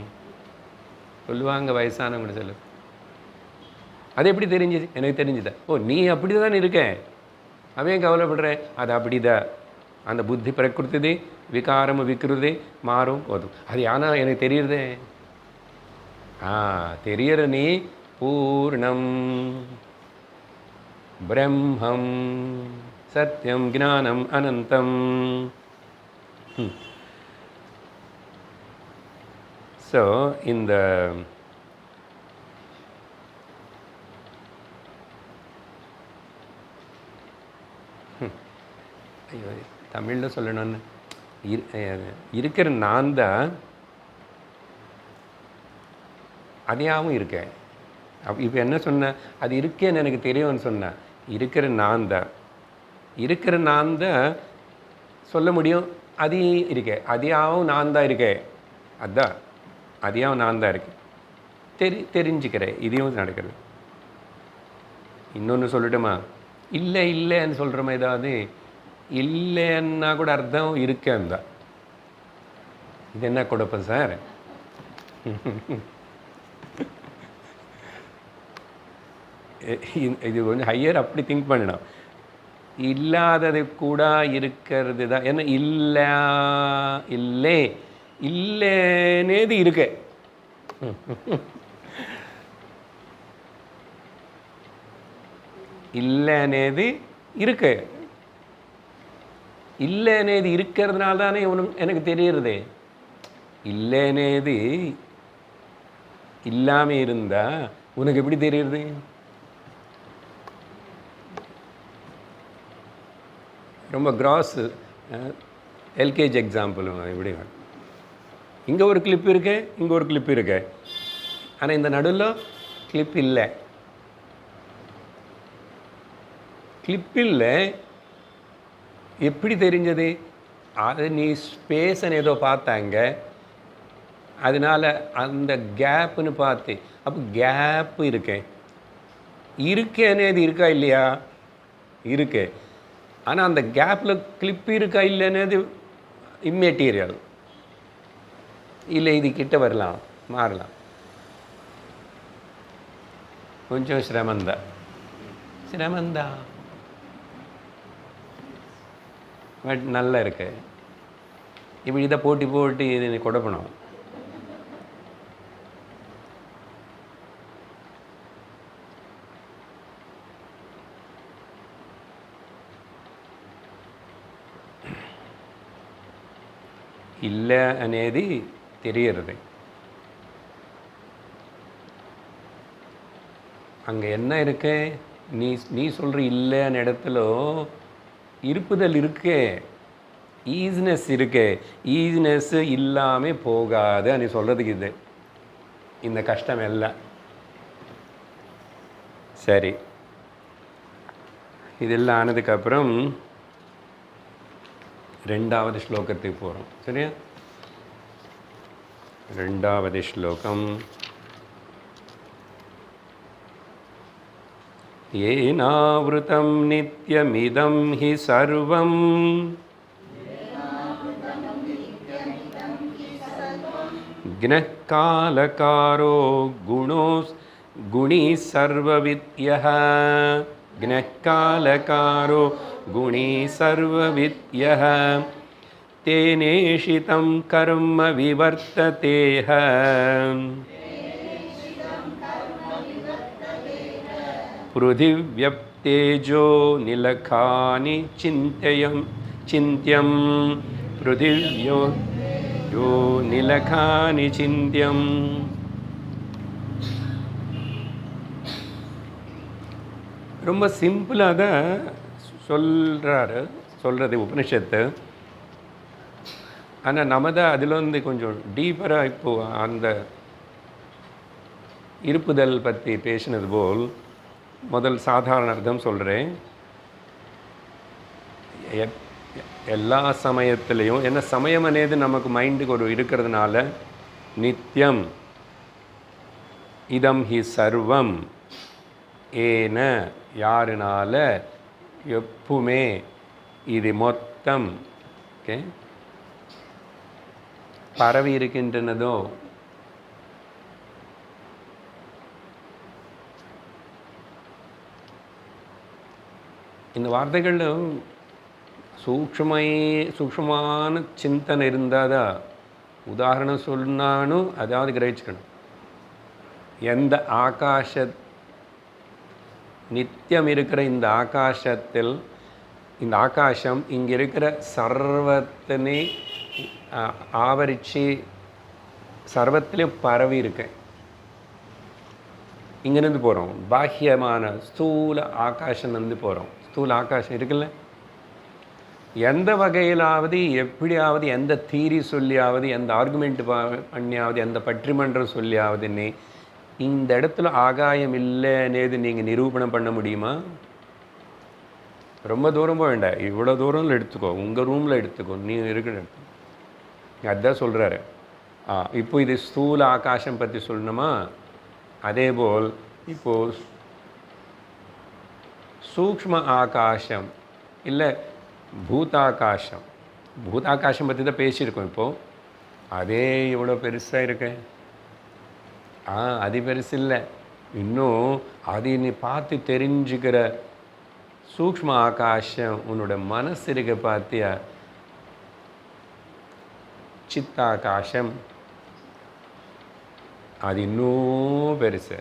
சொல்லுவாங்க வயசானவங்க. அது எப்படி தெரிஞ்சுது? எனக்கு தெரிஞ்சுதா? ஓ, நீ அப்படி தான் இருக்க. அவன் கவலைப்படுறேன் அது அப்படிதான். அந்த புத்தி பிரகிருதி விகாரம் விக்ருதி மாறும் போதும். அது ஆனால் எனக்கு தெரியுறதே. தெரியற நீ பூர்ணம் பிரம்மம் சத்யம் ஞானம் அனந்தம். ஸோ இந்த ஐயோ தமிழில் சொல்லணும்னு இருக்கிற நான் தான் அதையாகவும் இருக்கேன். இப்போ என்ன சொன்னேன், அது இருக்கேன்னு எனக்கு தெரியும்னு சொன்னேன். இருக்கிற நான் தான் சொல்ல முடியும். அது இருக்கேன், அதையாகவும் நான் தான் இருக்கேன். அதுதான் அதையாகவும் நான் தான் இருக்கேன். தெரிஞ்சுக்கிறேன். இதையும் நடக்கிறது. இன்னொன்று சொல்லட்டுமா, இல்லைன்னு சொல்கிறோமா, ஏதாவது இல்லைன்னா கூட அர்த்தம் இருக்கேன் தான். இது என்ன குழப்பம் சார்? இது கொஞ்சம் ஹையர் அப்படி திங்க் பண்ணணும். இல்லாதது கூட இருக்கிறது தான். ஏன்னா இல்லைன்னேது இருக்கு. இல்லைன்னேது இருக்கு. இல்லைன்னேது இருக்கிறதுனால தானே எனக்கு தெரியுறதே. இல்லைன்னேது இல்லாமல் இருந்தா உனக்கு எப்படி தெரியுது? ரொம்ப கிராஸ் எல்கேஜி எக்ஸாம்பிள் இப்படி. இங்கே ஒரு கிளிப் இருக்கு, இங்கே ஒரு கிளிப் இருக்கு, ஆனால் இந்த நடுவில் கிளிப் இல்லை. கிளிப் இல்லை எப்படி தெரிஞ்சது? அது நீ ஸ்பேஸ்ன்னு ஏதோ பார்த்தாங்க, அதனால் அந்த கேப்புன்னு பார்த்து. அப்போ கேப்பு இருக்கேன்னு இருக்கா இல்லையா? இருக்கு. ஆனால் அந்த கேப்பில் கிளிப் இருக்கா இல்லைன்னு இம்மெட்டீரியல். இல்லை இது கிட்ட வரலாம், மாறலாம். கொஞ்சம் சிரமந்தான் பட் நல்லா இருக்கு. இப்படி இதை போட்டி இது கொடுப்பணும். இல்லை అనేది தெரியறது. அங்கே என்ன இருக்கு? நீ சொல்கிற இல்லைன்னு இடத்துல இருப்புதல் இருக்கு, ஈஸ்னஸ் இருக்கு. ஈஸ்னஸ் இல்லாமல் போகாது நீ சொல்கிறதுக்கு இது இந்த கஷ்டம் எல்லாம். சரி, இதெல்லாம் ஆனதுக்கப்புறம் ரெண்டாவது ஸ்லோகத்துக்கு போகிறோம். சரியா? ரெண்டாவது ஸ்லோகம். ஏனாவ்ருதம் நித்யமிதம் ஹி சர்வம் க்ஞः காலகாரோ குணி சர்வவித்யः. க்ஞः காலகாரோ குணி சர்வவித்யः தேனேஷிதம் கர்ம விவர்த்ததேஹ. பிருதிவ்யப்தேஜோ நிலகானி சிந்தியம் பிருதிவ்யோ நிலகானி சிந்தியம். ரொம்ப சிம்பிளாக தான் சொல்கிறது உபனிஷத்து. ஆனால் நம்ம தான் அதில் கொஞ்சம் டீப்பராக இப்போது அந்த இருப்புதல் பற்றி பேசினது போல் முதல் சாதாரண அர்த்தம் சொல்கிறேன். எல்லா சமயத்துலேயும் என்ன சமயம் అనేది நமக்கு மைண்டுக்கு ஒரு இருக்கிறதுனால நித்தியம் இதம் ஹி சர்வம் ஏன யாருனால எப்பவுமே இது மொத்தம் ஓகே பரவி இருக்கின்றனதோ இந்த வார்த்தைகள் சூக்ஷ்மமான சிந்தனை இருந்தால் தான் உதாரணம் சொன்னாலும் அதாவது கிரகிச்சுக்கணும். எந்த நித்தியம் இருக்கிற இந்த ஆகாசத்தில், இந்த ஆகாசம் இங்கே இருக்கிற சர்வத்தினை ஆவரித்து சர்வத்திலையும் பரவி இருக்கேன். இங்கேருந்து போகிறோம், பாஹ்யமான ஸ்தூல ஆகாஷம்லேருந்து போகிறோம். ஸ்தூல ஆகாசம் இருக்குல்ல, எந்த வகையிலாவது எப்படியாவது எந்த தீரி சொல்லியாவது எந்த ஆர்குமெண்ட் பண்ணியாவது எந்த பற்றிமன்றம் சொல்லியாவதுன்னே இந்த இடத்துல ஆகாயம் இல்லைன்னேது நீங்கள் நிரூபணம் பண்ண முடியுமா? ரொம்ப தூரம் போக வேண்டாம், இவ்வளோ தூரம்ல எடுத்துக்கோ, உங்கள் ரூமில் எடுத்துக்கோ, நீ இருக்கிற இடத்துக்கு. அதுதான் சொல்கிறாரு. இப்போ இது ஸ்தூல ஆகாசம் பற்றி சொல்லணுமா? அதேபோல் இப்போது சூக்ஷ்ம ஆகாசம் இல்லை பூதாகாசம், பூதாகாசம் பற்றி தான் பேசியிருக்கோம். இப்போது அதே இவ்வளோ பெருசாக இருக்கு. அது பெருசு இல்லை, இன்னும் அது நீ பார்த்து தெரிஞ்சுக்கிற சூக்ஷ்ம ஆகாசம் உன்னோட மனசு இருக்க பார்த்தியா, சித்தாகாசம், அது இன்னும் பெருசு.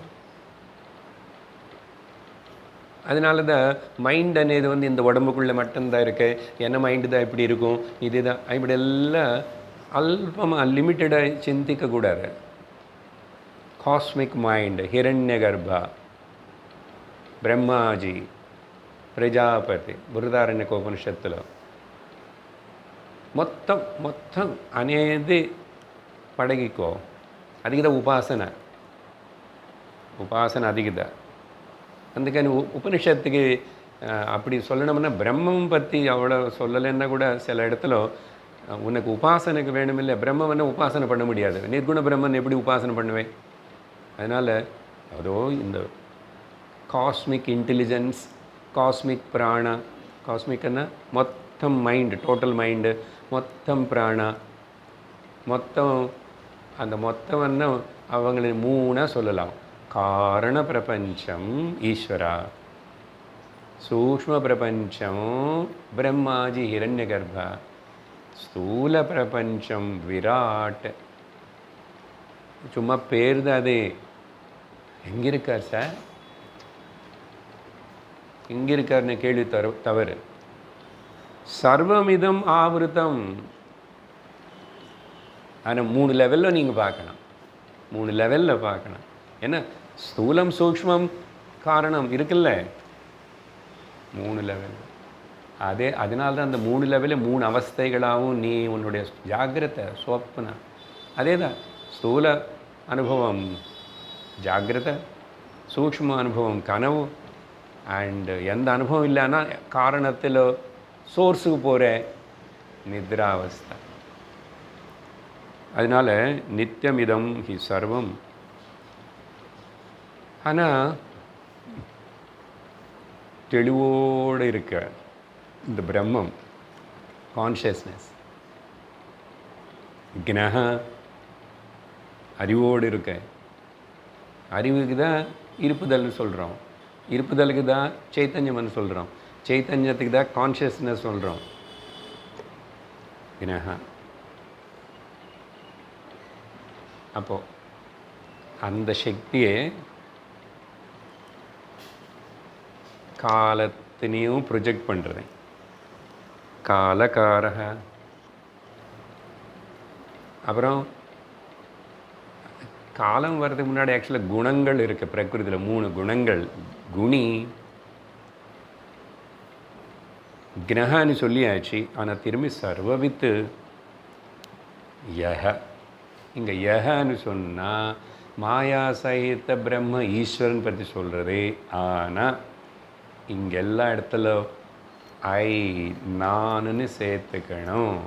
அதனால தான் மைண்ட் అనేది இந்த உடம்புக்குள்ளே மட்டும்தான் இருக்கு. என்ன மைண்டு தான் இப்படி இருக்கும், இதுதான் இப்படி எல்லாம் அல்பமாக லிமிட்டடாக சிந்திக்கக்கூடாது. காஸ்மிக் மைண்ட், ஹிரண்ய கர்ப்பா, பிரம்மாஜி, ప్రజాపతి, బృహదారణ్యకోపనిషత్తులో మొత్తం అనేది పడగికో. అదిగిదా ఉపాసన అదిగిదా. అందుకని ఉపనిషత్తుకి அப்படி சொல்லணும்னா பிரம்மம் பற்றி அவ்வளோ சொல்லலைன்னா கூட சில இடத்துல உனக்கு உபாசனைக்கு வேணுமில்லை, பிரம்மனை உபாசனை பண்ண முடியாது. நிர்குண பிரம்மன் எப்படி உபாசனை பண்ணுவேன்? அதனால் அதோ இந்த காஸ்மிக் இன்டெலிஜென்ஸ், காஸ்மிக் பிராணா, காஸ்மிக்னா மொத்தம் மைண்டு, டோட்டல் மைண்டு, மொத்தம் பிராணா, மொத்தம் அந்த மொத்தம்னா அவங்களை மூணாக சொல்லலாம். காரண பிரபஞ்சம் ஈஸ்வரா, சூக்ஷ்ம பிரபஞ்சம் பிரம்மாஜி ஹிரண்ய கர்ப்பா, ஸ்தூல பிரபஞ்சம் விராட். சும்மா பேர் தான் அது. எங்கே இருக்கார் சார், எங்கே இருக்காருன்னு கேள்வி தவறு. சர்வமிதம் ஆவிருத்தம். ஆனால் 3 லெவலில் நீங்கள் பார்க்கணும், 3 லெவலில் பார்க்கணும். ஏன்னா ஸ்தூலம் சூக்ஷ்மம் காரணம் இருக்குல்ல, 3 லெவல். அதனால தான் அந்த 3 லெவலில் 3 அவஸ்தைகளாகவும் நீ உன்னுடைய ஜாகிரதை சொப்பன. அதே தான் ஸ்தூல அனுபவம் ஜாகிரதை, சூக்ஷ்ம அனுபவம் கனவு, அண்ட் எந்த அனுபவம் இல்லைன்னா காரணத்தில் சோர்ஸுக்கு போகிற நித்ராவஸ்தை. அதனால் நித்தியமிதம் ஹி சர்வம். ஆனால் தெளிவோடு இருக்க இந்த பிரம்மம் கான்ஷியஸ்னஸ், ஞான அறிவோடு இருக்க. அறிவுக்கு தான் இருப்புதல்னு சொல்கிறோம், இருப்புதலுக்கு தான் சைத்தன்யம்னு சொல்கிறோம், சைத்தன்யத்துக்கு தான் கான்ஷியஸ்னஸ் சொல்கிறோம். ஞான அப்போது அந்த சக்தியை காலத்தினையும் ப்ரொஜெக்ட் பண்ணுறேன். காலகாரக. அப்புறம் காலம் வர்றதுக்கு முன்னாடி ஆக்சுவலாக குணங்கள் இருக்குது பிரகிருதியில், 3 குணங்கள். குணி கிரகான்னு சொல்லியாச்சு. ஆனால் திரும்பி சர்வவித்து யஹ. இங்கே யஹன்னு சொன்னால் மாயா சகித பிரம்ம ஈஸ்வரன் பற்றி சொல்கிறது. ஆனால் இங்கே எல்லா இடத்துல நானுன்னு சேர்த்துக்கணும்.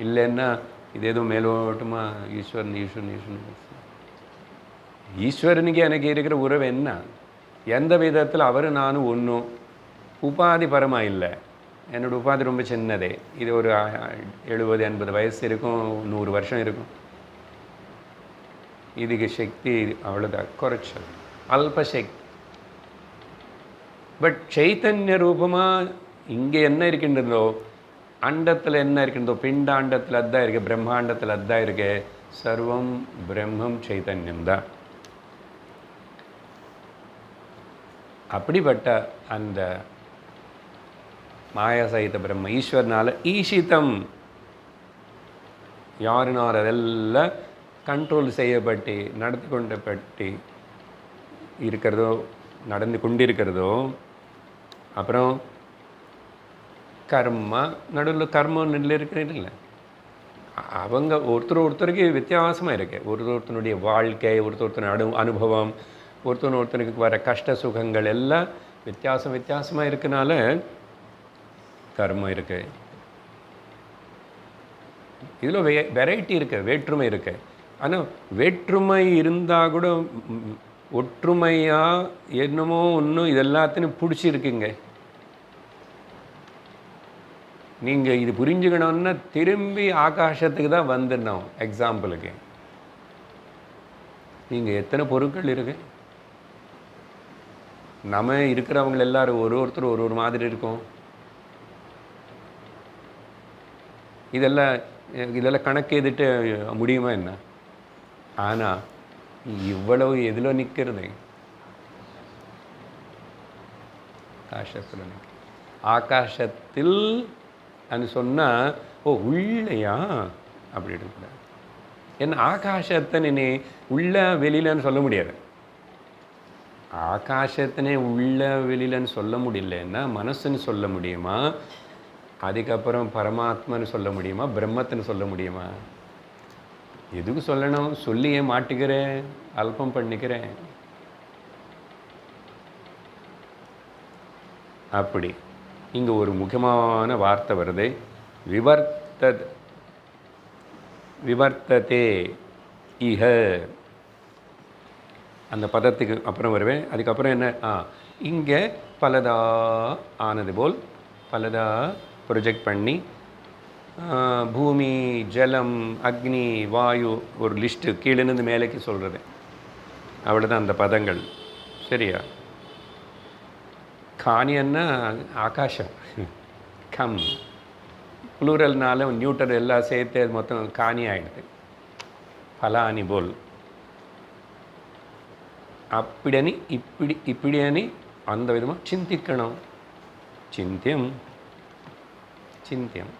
இல்லைன்னா இது எதுவும் மேலோட்டமாக ஈஸ்வரன் ஈஸ்வரன் ஈஸ்வரன். ஈஸ்வரனுக்கு எனக்கு இருக்கிற உறவு என்ன? எந்த விதத்தில் அவர் நானும் ஒன்றும். உபாதி பரமாக இல்லை. என்னோடய உபாதி ரொம்ப சின்னதே. இது ஒரு 70-80 வயசு இருக்கும், 100 வருஷம் இருக்கும். இதுக்கு சக்தி அவ்வளோதான், குறைச்சல், அல்பசக்தி. பட் சைத்தன்ய ரூபமாக இங்கே என்ன இருக்கின்றதோ, அண்டத்தில் என்ன இருக்கின்றதோ, பிண்டாண்டத்தில் அதுதான் இருக்குது, பிரம்மாண்டத்தில் அதுதான் இருக்கு. சர்வம் பிரம்மம் சைத்தன்யம் தான். அப்படிப்பட்ட அந்த மாயா சகித பிரம்ம ஈஸ்வரனால் ஈஷிதம், யாருனால் அதெல்லாம் கண்ட்ரோல் செய்யப்பட்டு நடத்தி கொண்டப்பட்டு இருக்கிறதோ, நடந்து கொண்டிருக்கிறதோ. அப்புறம் கர்மா, நடுவில் கர்மம் நெல் இருக்கிறதில்ல. அவங்க ஒருத்தருக்கு வித்தியாசமாக இருக்குது. ஒருத்தனுடைய வாழ்க்கை, ஒருத்தனுடைய அனுபவம், ஒருத்தனுக்கு வர கஷ்ட சுகங்கள் எல்லாம் வித்தியாசமாக இருக்கனால கர்மம் இருக்குது. இதில் வெரைட்டி இருக்குது, வேற்றுமை இருக்குது. ஆனால் வேற்றுமை இருந்தால் கூட ஒற்றுமையாக என்னமோ ஒன்றும் இது எல்லாத்தையும் பிடிச்சிருக்குங்க. நீங்கள் இது புரிஞ்சுக்கணுன்னா திரும்பி ஆகாசத்துக்கு தான் வந்துடணும். எக்ஸாம்பிளுக்கு நீங்கள் எத்தனை பொருட்கள் இருக்கு, நம்ம இருக்கிறவங்க எல்லாரும் ஒருத்தர் ஒரு மாதிரி இருக்கும். இதெல்லாம் கணக்கு எதிட்டு முடியுமா என்ன? ஆனால் இவ்வளவு எதில் நிற்கிறது? ஆகாசத்தில் நிற்க. ஆகாசத்தில் அது சொன்னால் ஓ உள்ளையா அப்படி இருக்கக்கூடாது. ஏன்னா ஆகாசத்தை நீ உள்ள வெளியிலன்னு சொல்ல முடியாது. ஆகாசத்தினே உள்ள வெளியிலன்னு சொல்ல முடியலன்னா மனசுன்னு சொல்ல முடியுமா? அதுக்கப்புறம் பரமாத்மான்னு சொல்ல முடியுமா? பிரம்மத்துன்னு சொல்ல முடியுமா? எதுக்கு சொல்லணும்? சொல்லியே மாட்டிக்கிறேன், அல்பம் பண்ணிக்கிறேன். அப்படி இங்கே ஒரு முக்கியமான வார்த்தை வருது, விவர்த்ததே இஹ. அந்த பதத்துக்கு அப்புறம் வருவேன். அதுக்கப்புறம் என்ன? இங்கே பலதா ஆனது போல் பலதா ப்ரொஜெக்ட் பண்ணி பூமி, ஜலம், அக்னி, வாயு ஒரு லிஸ்ட்டு கீழேருந்து மேலேக்கு சொல்கிறது. அவ்வளோதான் அந்த பதங்கள். சரியா? காணியன்னா ஆகாஷம், கம் ப்ளூரல்னால நியூட்டர் எல்லாம் சேர்த்து மொத்தம் காணி ஆகிடுது. பலானி போல் அப்படினி இப்படி அந்த விதமாக சிந்திக்கணும். சிந்தியம்.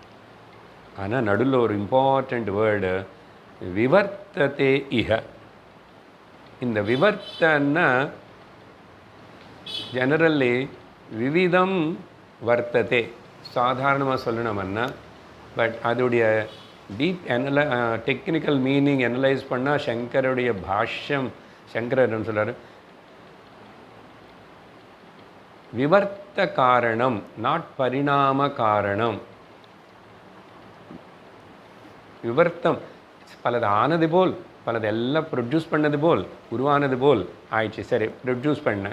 ஆனால் நடுவில் ஒரு இம்பார்ட்டண்ட் வேர்டு விவர்த்ததே இஹ. இந்த விவர்த்தன்னா ஜெனரல்லி விவிதம் வர்த்ததே சாதாரணமாக சொல்லணும்னா, பட் அதோடைய டீப் டெக்னிக்கல் மீனிங் அனலைஸ் பண்ணால் சங்கருடைய பாஷ்யம், சங்கரர் என்ன சொல்கிறார்? விவர்த்த காரணம், நாட் பரிணாம காரணம். விவர்த்தம் பலது ஆனது போல், பலது எல்லாம் ப்ரொடியூஸ் பண்ணது போல், உருவானது போல் ஆயிடுச்சு. சரி, ப்ரொடியூஸ் பண்ண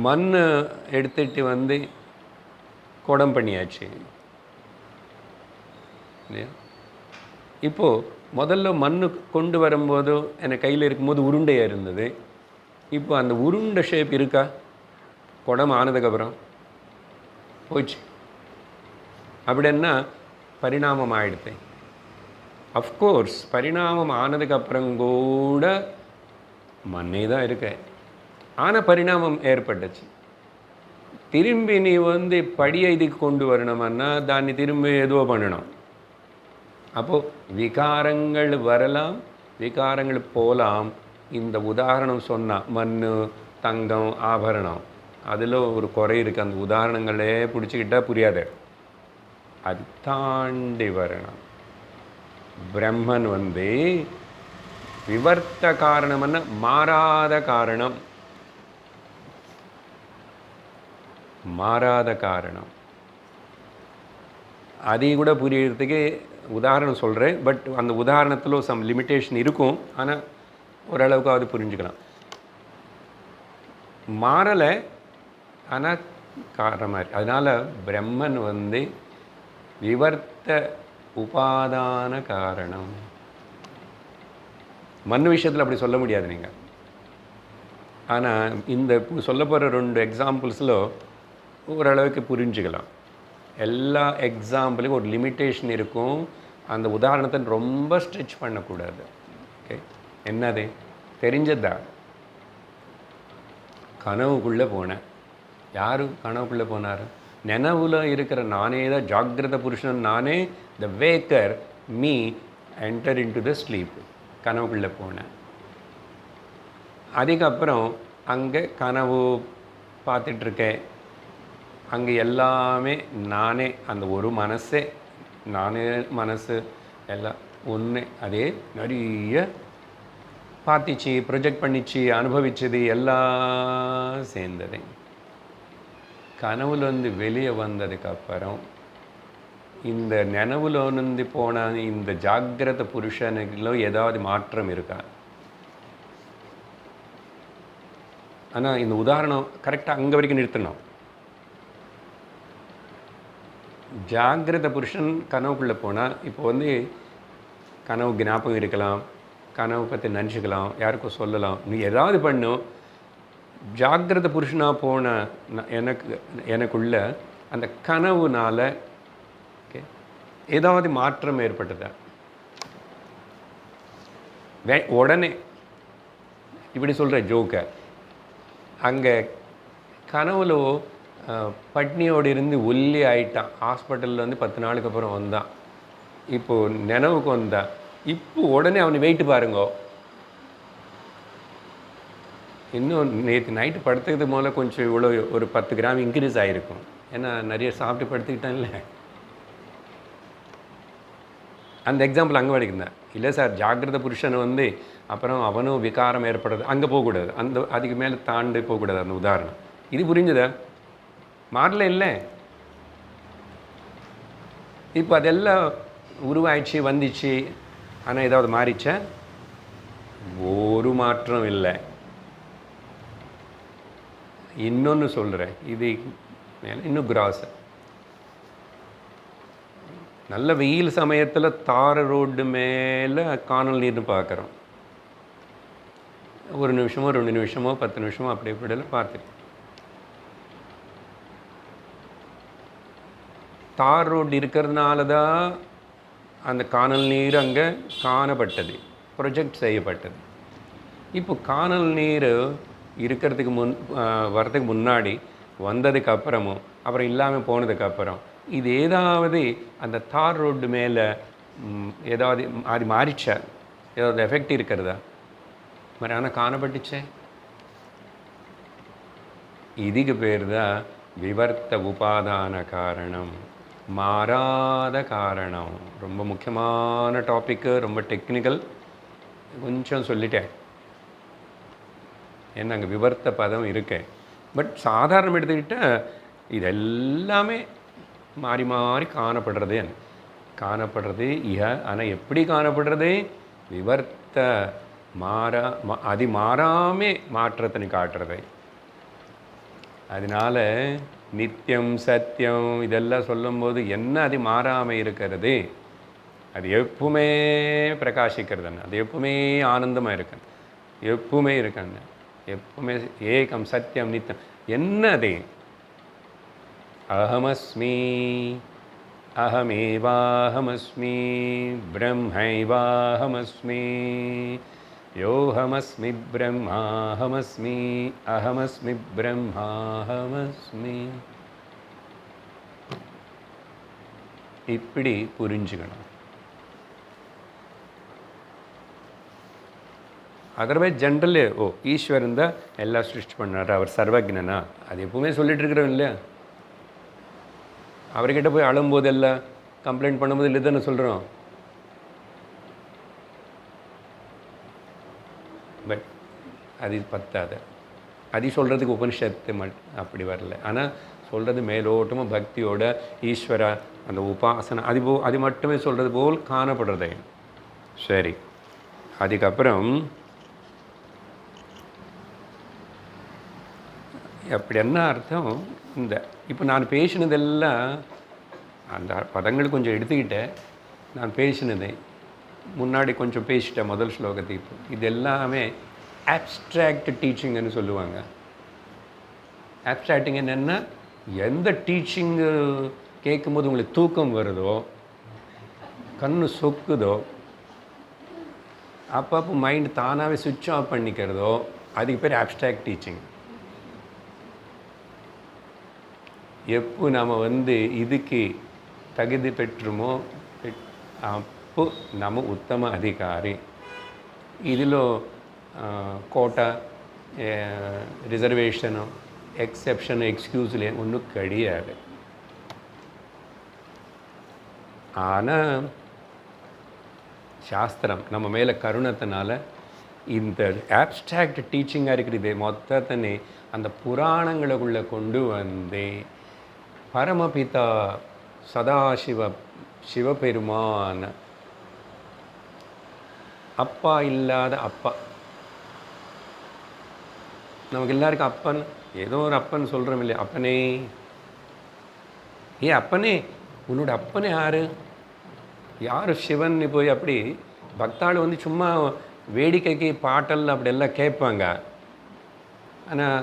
மண் எடுத்துட்டு வந்து குடம் பண்ணியாச்சு. இப்போது முதல்ல மண் கொண்டு வரும்போது எனக்கு கையில் இருக்கும்போது உருண்டையாக இருந்தது. இப்போ அந்த உருண்டை ஷேப் இருக்கா? குடம் ஆனதுக்கப்புறம் போயிடுச்சு. அப்படின்னா பரிணாமம் ஆகிடுது. அஃப்கோர்ஸ் பரிணாமம் ஆனதுக்கப்புறம் கூட மண்ணே தான் இருக்கு. ஆனால் பரிணாமம் ஏற்பட்டுச்சு. திரும்பி நீ வந்து படியை இதுக்கு கொண்டு வரணும்னா தானே திரும்பி எதுவோ பண்ணணும். அப்போது விகாரங்கள் வரலாம், விகாரங்கள் போகலாம். இந்த உதாரணம் சொன்னால் மண், தங்கம், ஆபரணம், அதில் ஒரு குறை இருக்குது. அந்த உதாரணங்களே பிடிச்சிக்கிட்டால் புரியாது. அது தாண்டி வரணும். பிரம்மன் வந்து விவர்த்த காரணம்னா மாறாத காரணம். மாறாத காரணம் அதையும் கூட புரியறதுக்கு உதாரணம் சொல்கிறேன். பட் அந்த உதாரணத்தில் சம் லிமிட்டேஷன் இருக்கும். ஆனால் ஓரளவுக்கு அது புரிஞ்சுக்கலாம். மாறலை, ஆனால் காரணமாக. அதனால் பிரம்மன் வந்து விவர்த்த உபாதான காரணம். மண் விஷயத்தில் அப்படி சொல்ல முடியாது நீங்கள். ஆனால் இந்த சொல்ல போகிற 2 எக்ஸாம்பிள்ஸில் ஓரளவுக்கு புரிஞ்சுக்கலாம். எல்லா எக்ஸாம்பிளுக்கும் ஒரு லிமிட்டேஷன் இருக்கும். அந்த உதாரணத்தை ரொம்ப ஸ்ட்ரெச் பண்ணக்கூடாது. ஓகே, என்னது தெரிஞ்சதா? கனவுக்குள்ளே போனேன். யார் கனவுக்குள்ளே போனார்? நினைவில் இருக்கிற நானே தான் ஜாகிரத புருஷன். நானே the waker me enter into the sleep. கனவுக்குள்ளே போனேன். அதுக்கப்புறம் அங்கே கனவு பார்த்துட்ருக்கேன். அங்கே எல்லாமே நானே, அந்த ஒரு மனசே நானே, மனசு எல்லாம் ஒன்று. அதே நிறைய பார்த்துச்சு, ப்ரொஜெக்ட் பண்ணிச்சு, அனுபவிச்சது எல்லாம் சேர்ந்தது. கனவுலேருந்து வெளியே வந்ததுக்கப்புறம் இந்த நினைவுலேருந்து போன இந்த ஜாகிரத புருஷனுக்குள்ள ஏதாவது மாற்றம் இருக்கா? ஆனால் இந்த உதாரணம் கரெக்டாக அங்கே வரைக்கும் நிறுத்தணும். ஜாகிரத புருஷன் கனவுக்குள்ளே போனால் இப்போ கனவு ஞாபகம் இருக்கலாம், கனவு பற்றி நினச்சிக்கலாம், யாருக்கும் சொல்லலாம், நீ ஏதாவது பண்ணும். ஜாகிரத புருஷனாக போன எனக்குள்ள அந்த கனவுனால் ஓகே ஏதாவது மாற்றம் ஏற்பட்டதா? உடனே இப்படி சொல்கிற ஜோக்கை அங்கே கனவுல பட்னியோடு இருந்து ஒல்லி ஆயிட்டான். ஹாஸ்பிட்டலில் 10 நாளுக்கு அப்புறம் வந்தான். இப்போது நினைவுக்கு வந்தான். இப்போ உடனே அவனை வெயிட்டு பாருங்கோ. இன்னும் நேற்று நைட்டு படுத்துக்கிறது போல கொஞ்சம் இவ்வளோ ஒரு 10 கிராம் இன்க்ரீஸ் ஆகிருக்கும். ஏன்னா நிறைய சாப்பிட்டு படுத்துக்கிட்டான்ல. அந்த எக்ஸாம்பிள் அங்கே வரைக்கும். இல்லை சார், ஜாகிரத புருஷன் அப்புறம் அவனும் விகாரம் ஏற்படுறது அங்கே போகக்கூடாது. அதுக்கு மேலே தாண்டு போகக்கூடாது. அந்த உதாரணம் இது புரிஞ்சுதா? மாறல இல்லை. இப்போ அதெல்லாம் உருவாயிடுச்சு, வந்துச்சு. ஆனால் ஏதாவது மாறிச்சா? ஒரு மாற்றம் இல்லை. இன்னொன்று சொல்கிறேன், இது மேலே இன்னும் கிராஸ். நல்ல வெயில் சமயத்தில் தார ரோடு மேலே காணல் நீர்னு பார்க்குறோம். 1 நிமிஷமோ 2 நிமிஷமோ 10 நிமிஷமோ அப்படி இப்படியெல்லாம் பார்த்துட்டு தார் ரோடு இருக்கிறதுனால தான் அந்த காணல் நீர் அங்கே காணப்பட்டது, ப்ரொஜெக்ட் செய்யப்பட்டது. இப்போ காணல் நீர் இருக்கிறதுக்கு வரதுக்கு முன்னாடி, வந்ததுக்கப்புறமும், அப்புறம் இல்லாமல் போனதுக்கப்புறம் இது ஏதாவது அந்த தார் ரோடு மேலே ஏதாவது அது மாறிச்சா? ஏதாவது எஃபெக்ட் இருக்கிறதா? మరి ஆனால் காணப்பட்டுச்சே. இதுக்கு பேர் தான் விவர்த்த உபாதான காரணம், மாறாத காரணம். ரொம்ப முக்கியமான டாப்பிக்கு, ரொம்ப டெக்னிக்கல். கொஞ்சம் சொல்லிட்டேன். ஏன்னா அங்கே விவர்த்த பதம் இருக்கேன். பட் சாதாரணம் எடுத்துக்கிட்டால் இது எல்லாமே மாறி மாறி காணப்படுறது இஹ. ஆனால் எப்படி காணப்படுறது? விவர்த்த அது மாறாமே மாற்றத்தை காட்டுறது. அதனால நித்தியம் சத்தியம் இதெல்லாம் சொல்லும்போது என்ன அது மாறாமல் இருக்கிறது? அது எப்பவுமே பிரகாசிக்கிறதுன்னு, அது எப்பவுமே ஆனந்தமாக இருக்கணும், எப்பவுமே இருக்கணும், எப்பவுமே ஏகம் சத்தியம் நித்தியம். என்னது? அஹமஸ்மி அஹமேவாஹமஸ்மி பிரம்மைவாஹமஸ்மி யோஹமஸ்மி பிரம்மாஹமஸ்மி அஹமஸ்மி பிரம்மாஹமஸ்மி. இப்படி புரிஞ்சுக்கணும். அதர்வைஸ் ஜென்ரல் ஈஸ்வரன் தான் எல்லாம் சிருஷ்டி பண்ணார், அவர் சர்வஜ்ஞனா, அது எப்பவுமே சொல்லிட்டு இருக்கிறோம் இல்லையா? அவர்கிட்ட போய் அழும்போது எல்லாம் கம்ப்ளைண்ட் பண்ணும்போது இல்லை தானே சொல்கிறோம். பட் அது பத்தாது. அது சொல்கிறதுக்கு உபனிஷத்து அப்படி வரல. ஆனால் சொல்கிறது மேலோட்டமாக பக்தியோட ஈஸ்வர அந்த உபாசனை அது மட்டுமே சொல்கிறது போல் காணப்படுறது. சரி, அதுக்கப்புறம் அப்படி என்ன அர்த்தம்? இப்போ நான் பேசினதெல்லாம் அந்த பதங்கள் கொஞ்சம் எடுத்துக்கிட்டேன். நான் பேசினதை முன்னாடி கொஞ்சம் பேசிட்டேன் முதல் ஸ்லோகத்தை. இப்போ இது எல்லாமே ஆப்ஸ்ட்ராக்ட் டீச்சிங்னு சொல்லுவாங்க. ஆப்ஸ்ட்ராக்டிங் என்னென்னா, எந்த டீச்சிங்கு கேட்கும்போது உங்களுக்கு தூக்கம் வருதோ, கண்ணு சொக்குதோ, அப்பப்போ மைண்ட் தானாகவே சுவிட்ச் ஆஃப் பண்ணிக்கிறதோ, அதுக்கு பேர் ஆப்ஸ்ட்ராக்ட் டீச்சிங். எப்போ நம்ம இதுக்கு தகுதி பெற்றுமோ அப்போ நம்ம உத்தம அதிகாரி. இதில் கோட்டா, ரிசர்வேஷனோ, எக்ஸெப்ஷனோ, எக்ஸ்கியூஸ்லே ஒன்றும் கிடையாது. ஆனால் சாஸ்திரம் நம்ம மேலே கருணத்தினால இந்த ஆப்ஸ்ட்ராக்ட் டீச்சிங்காக இருக்கிறது மொத்தத்தினே அந்த புராணங்களுக்குள்ளே கொண்டு வந்து பரமபிதா சிவபெருமான், அப்பா இல்லாத அப்பா. நமக்கு எல்லாருக்கும் அப்பன், ஏதோ ஒரு அப்பன் சொல்கிறோம் இல்லையா, அப்பனே. அப்பனே, உன்னோட அப்பனே யார் சிவன் போய் அப்படி பக்தாள் சும்மா வேடிக்கைக்கு பாட்டல் அப்படியெல்லாம் கேட்பாங்க. ஆனால்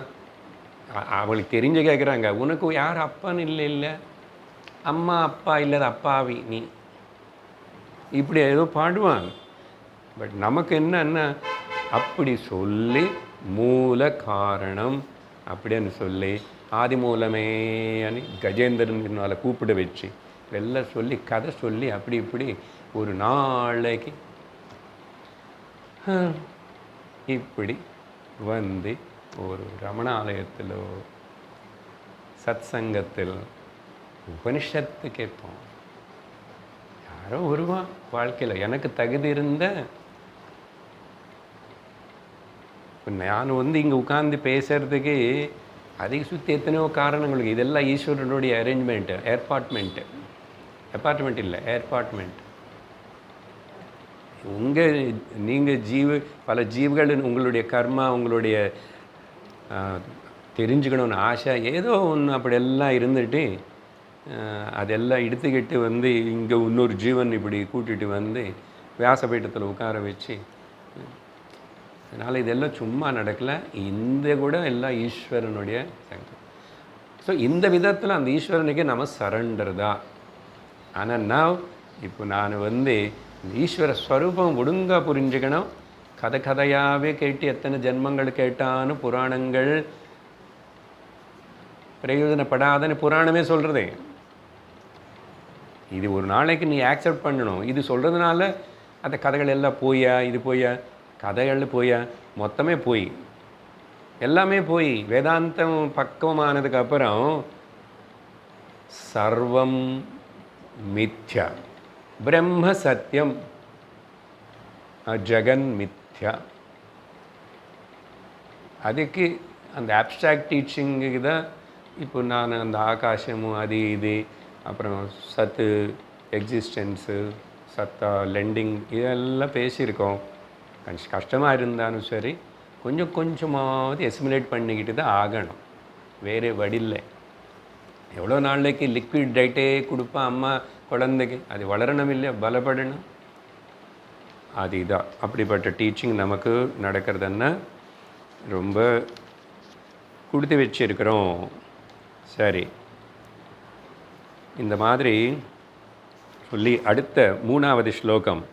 அவளுக்கு தெரிஞ்சு கேட்குறாங்க, உனக்கு யார் அப்பன் இல்லை, அம்மா அப்பா இல்லாத அப்பாவி நீ, இப்படி ஏதோ பாடுவாங்க. பட் நமக்கு என்னன்னா அப்படி சொல்லி மூல காரணம் அப்படின்னு சொல்லி ஆதி மூலமே அனி கஜேந்திரன் கூப்பிட வச்சு எல்லாம் சொல்லி கதை சொல்லி அப்படி இப்படி ஒரு நாளைக்கு இப்படி ஒரு ரமணாலயத்தில் சத் சங்கத்தில் உபனிஷத்து கேட்போம். யாரோ வருவான் வாழ்க்கையில் எனக்கு தகுதி இருந்த. நான் இங்கே உட்கார்ந்து பேசுறதுக்கு அதை சுற்றி எத்தனையோ காரணங்களுக்கு. இதெல்லாம் ஈஸ்வரனுடைய அரேஞ்ச்மெண்ட்டு, அப்பார்ட்மெண்ட் இல்லை, ஏற்பாட்மெண்ட். நீங்கள் பல ஜீவர்கள் உங்களுடைய கர்மா, உங்களுடைய தெரிஞ்சுக்கணும்னு ஆசை ஏதோ ஒன்று அப்படியெல்லாம் இருந்துட்டு அதெல்லாம் எடுத்துக்கிட்டு இங்கே இன்னொரு ஜீவன் இப்படி கூட்டிகிட்டு வியாசபீட்டத்தில் உட்கார வச்சு, அதனால் இதெல்லாம் சும்மா நடக்கலை. இந்த கூட எல்லாம் ஈஸ்வரனுடைய சங்கம். ஸோ இந்த விதத்தில் அந்த ஈஸ்வரனுக்கே நம்ம சரண்டர் தான். ஆனால் இப்போ நான் ஈஸ்வர ஸ்வரூபம் ஒழுங்காக புரிஞ்சுக்கணும். கதையாகவே கேட்டு எத்தனை ஜென்மங்கள் கேட்டான்னு புராணங்கள் பிரயோஜனப்படாதன்னு புராணமே சொல்கிறதே. இது ஒரு நாளைக்கு நீ ஆக்செப்ட் பண்ணணும். இது சொல்கிறதுனால அந்த கதைகள் எல்லாம் போயா, இது போயா, கதைகள் போயா, மொத்தமே போய், எல்லாமே போய். வேதாந்தம் பக்குவமானதுக்கப்புறம் சர்வம் மித்யா, பிரம்ம சத்தியம், ஜெகன் மித்யா. அதுக்கு அந்த ஆப்ஸ்ட்ராக்ட் டீச்சிங்குக்கு தான் இப்போ நான் அந்த ஆகாசமும் அது இது, அப்புறம் சத்து, எக்ஸிஸ்டன்ஸு, சத்தா, லெண்டிங், இதெல்லாம் பேசியிருக்கோம். கஷ்டமாக இருந்தாலும் சரி கொஞ்சம் கொஞ்சமாவது எஸ்மிலேட் பண்ணிக்கிட்டு தான் ஆகணும், வேறு வழியில். எவ்வளோ நாளைக்கு லிக்விட் டயட்டே கொடுப்பேன் அம்மா குழந்தைக்கு, அது வளரணும் இல்லையா, பலப்படணும். அதுதான் அப்படிப்பட்ட டீச்சிங் நமக்கு நடக்கிறதுன்னா ரொம்ப கொடுத்து வச்சிருக்கிறோம். சரி, இந்த மாதிரி சொல்லி அடுத்த 3வது ஸ்லோகம்.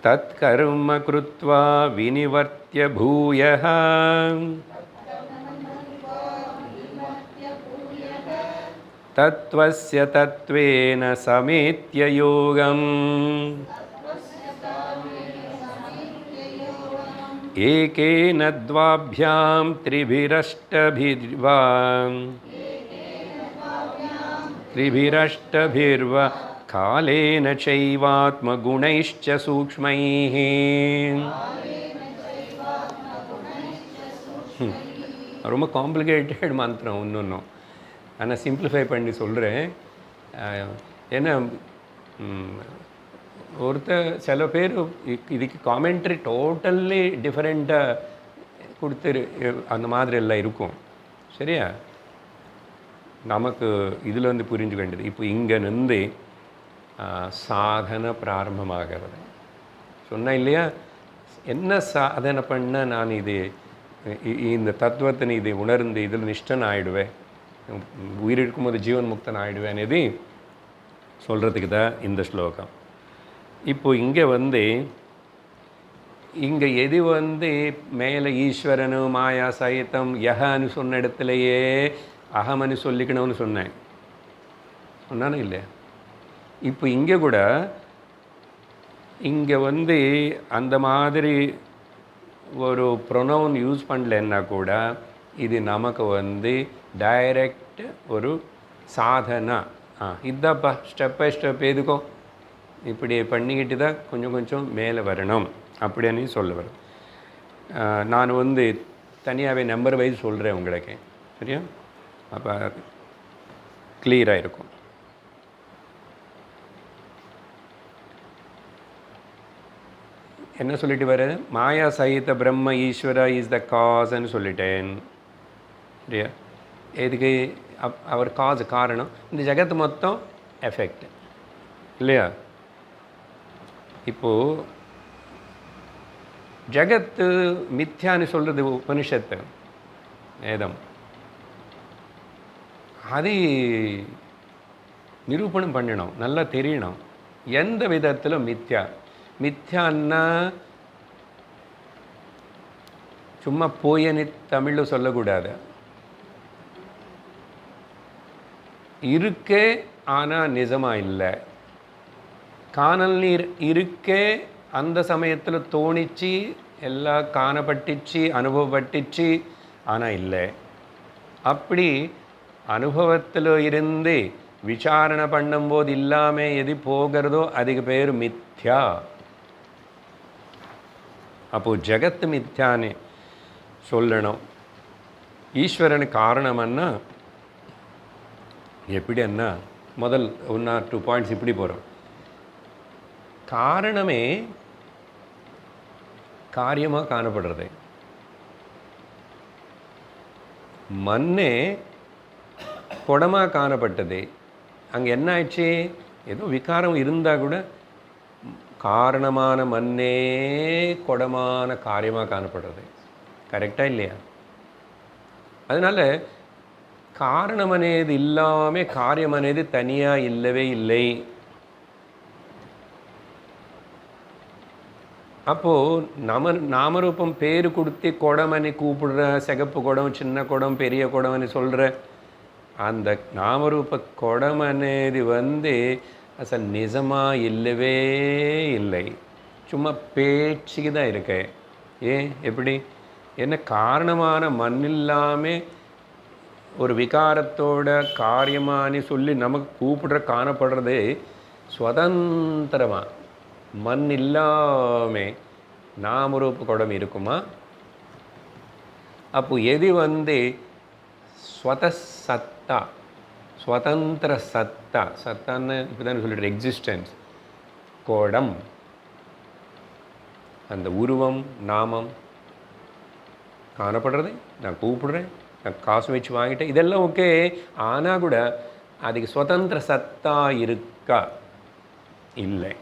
தத் கர்ம கிருத்வா வினிவர்த்ய பூயः தத்வஸ்ய தத்வேன சமேத்ய யோகம் ஏகேன த்வாभ्यां த்ரிபிரஷ்டபிர்வா காலேன சைவாத்மகுணைश्च சூக்ஷ்மைः. ரொம்ப காம்ப்ளிகேட்டட் மந்திரம் ஒன்றும், ஆனால் சிம்பிளிஃபை பண்ணி சொல்கிறேன். ஏன்னா சில பேர் இதுக்கு காமெண்ட்ரி டோட்டல்லி டிஃப்ரெண்ட்டாக கொடுத்துரு, அந்த மாதிரி எல்லாம் இருக்கும். சரியா, நமக்கு இதில் புரிஞ்சுக்க வேண்டியது. இப்போ இங்கே சாதனை பிராரம்பமாகிறது சொன்ன இல்லையா. என்ன சாதனை பண்ண நான் இது இந்த தத்துவத்தை இது உணர்ந்து இதில் நிஷ்டன் ஆகிடுவேன், உயிர் இருக்கும்போது ஜீவன் முக்தன் ஆகிடுவேன் అనేది சொல்கிறதுக்கு தான் இந்த ஸ்லோகம். இப்போ இங்கே எது மேலே ஈஸ்வரனு மாயா சைத்தம் யஹன்னு சொன்ன இடத்துலையே அகமனு சொல்லிக்கணும்னு சொன்னேன், சொன்னானே இல்லையா? இப்போ இங்கே கூட இங்கே அந்த மாதிரி ஒரு ப்ரொனவுன் யூஸ் பண்ணலன்னா கூட இது நமக்கு டைரக்ட் ஒரு சாதனா. இதாப்பா ஸ்டெப் பை ஸ்டெப் எதுக்கோ இப்படி பண்ணிக்கிட்டு தான் கொஞ்சம் கொஞ்சம் மேலே வரணும் அப்படின்னு சொல்ல வரும். நான் தனியாகவே நம்பர் வைஸ் சொல்கிறேன் உங்களுக்கு, சரியா? அப்போ கிளியராக இருக்கும். என்ன சொல்லிட்டு வர, மாயா சகித பிரம்ம ஈஸ்வரா இஸ் த காஸ்ன்னு சொல்லிட்டேன், சரியா? எதுக்கு அவர் காஸ் காரணம், இந்த ஜகத்து மொத்தம் எஃபெக்ட் இல்லையா? இப்போது ஜகத்து மித்யான்னு சொல்கிறது உபனிஷத்து வேதம், அது நிரூபணம் பண்ணணும், நல்லா தெரியணும் எந்த விதத்தில் மித்யா. மித்யான்னா சும்மா போயன்னு தமிழில் சொல்லக்கூடாது. இருக்கே ஆனால் நிஜமாக இல்லை. காணல் நீர் இருக்கே, அந்த சமயத்தில் தோணிச்சு, எல்லாம் காணப்பட்டுச்சு, அனுபவப்பட்டுச்சு, ஆனால் இல்லை. அப்படி அனுபவத்தில் இருந்து விசாரணை பண்ணும்போது இல்லாமல் எது போகிறதோ அதுக்கு பேர் மித்யா. அப்போது ஜகத்து மித்யான்னு சொல்லணும். ஈஸ்வரன் காரணம்னா எப்படி அண்ணா, முதல் 1 or 2 பாயிண்ட்ஸ் இப்படி போகிறோம். காரணமே காரியமாக காணப்படுறது, மண்ணே குடமாக காணப்பட்டது. அங்கே என்ன ஆயிடுச்சு, ஏதோ விகாரம் இருந்தால் கூட காரணமான மண்ணே குடமான காரியமாக காணப்படுறது. கரெக்டாக இல்லையா? அதனால் காரணம் అనేది இல்லாமல் காரியம் అనేది தனியாக இல்லவே இல்லை. அப்போது நாமரூபம் பேர் கொடுத்து குடமனி கூப்பிடுற, சிகப்பு குடம், சின்ன குடம், பெரிய குடம்னு சொல்கிற அந்த நாமரூப குடம் అనేది அசல் நிஜமாக இல்லவே இல்லை, சும்மா பேச்சுக்கு தான் இருக்கு. ஏன் எப்படி? என்ன காரணமான மண் இல்லாமல் ஒரு விகாரத்தோட காரியமானு சொல்லி நமக்கு கூப்பிடுற காணப்படுறது சுதந்திரமாக. மண் இல்லாமல் நாமரூப குடம் இருக்குமா? அப்போ எது ஸ்வதசத்தா, ஸ்வதந்திர சத்தா, சத்தான்னு இப்போ தான் சொல்லிட்டு எக்ஸிஸ்டன்ஸ், குடம், அந்த உருவம் நாமம் காணப்படுறது, நான் கூப்பிடுறேன், நான் காசு வச்சு வாங்கிட்டேன், இதெல்லாம் ஓகே. ஆனால் கூட அதுக்கு சுதந்திர சத்தா இருக்கா? இல்லை.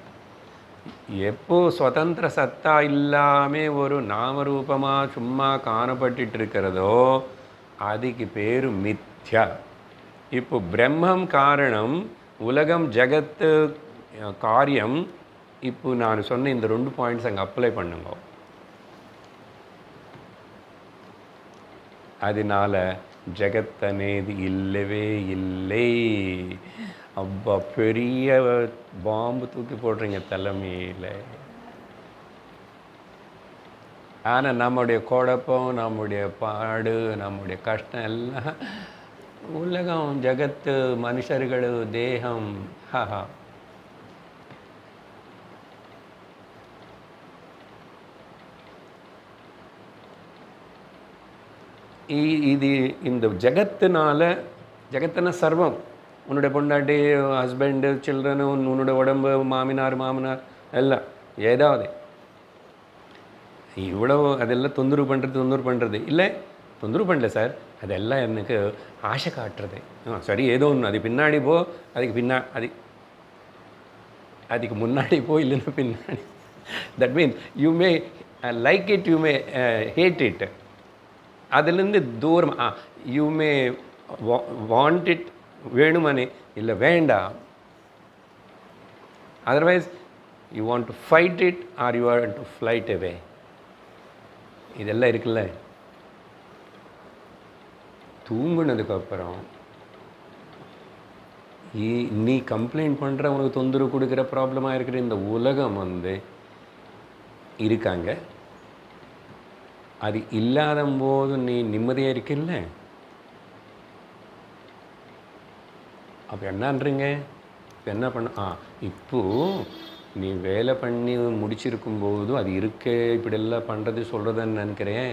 எப்போ சுதந்திர சத்தா இல்லாமல் ஒரு நாமரூபமாக சும்மா காணப்பட்டு இருக்கிறதோ அதுக்கு பேர் மித்யா. இப்போ பிரம்மம் காரணம், உலகம் ஜகத்து காரியம். இப்போ நான் சொன்ன இந்த 2 பாயிண்ட்ஸ் அங்கே அப்ளை பண்ணுங்க. அதனால் ஜகத் అనేది இல்லவே இல்லை. அப்பா பெரிய பாம்பு தூக்கி போடுறீங்க தலைமையில். ஆனால் நம்முடைய குழப்பம், நம்முடைய பாடு, நம்முடைய கஷ்டம் எல்லாம் உலகம், ஜகத்து, மனுஷர்கள், தேகம். ஹஹா. இது இந்த ஜகத்தினால, ஜகத்துனா சர்வம், உன்னுடைய பொண்டாட்டி, ஹஸ்பண்டு, சில்ட்ரனு, உன்னுடைய உடம்பு, மாமினார் எல்லாம் ஏதாவது இவ்வளோ அதெல்லாம் தொந்தரவு பண்ணுறது இல்லை. தொந்தரவு பண்ணல சார், அதெல்லாம் எனக்கு ஆசை காட்டுறது. சரி, ஏதோ ஒன்று, அது பின்னாடி போ, அதுக்கு முன்னாடி போ, இல்லைன்னா பின்னாடி. That mean you may like it you may hate it. அதுலேருந்து தூரம் யூ மே வாண்ட் இட் வேணுமனே இல்லை வேண்டாம். Otherwise you want to fight it or you want to flight away. இதெல்லாம் இருக்குல்ல. தூங்குனதுக்கப்புறம் நீ கம்ப்ளைண்ட் பண்ணுற உனக்கு தொந்தரவு கொடுக்குற ப்ராப்ளமாக இருக்கிற இந்த உலகம் இருக்காங்க. அது இல்லாத போது நீ நிம்மதியாக இருக்கில்ல. அப்போ என்னன்றீங்க? இப்போ என்ன பண்ண இப்போது நீ வேலை பண்ணி முடிச்சிருக்கும்போது அது இருக்கே இப்படியெல்லாம் பண்ணுறது சொல்கிறதுன்னு நினைக்கிறேன்.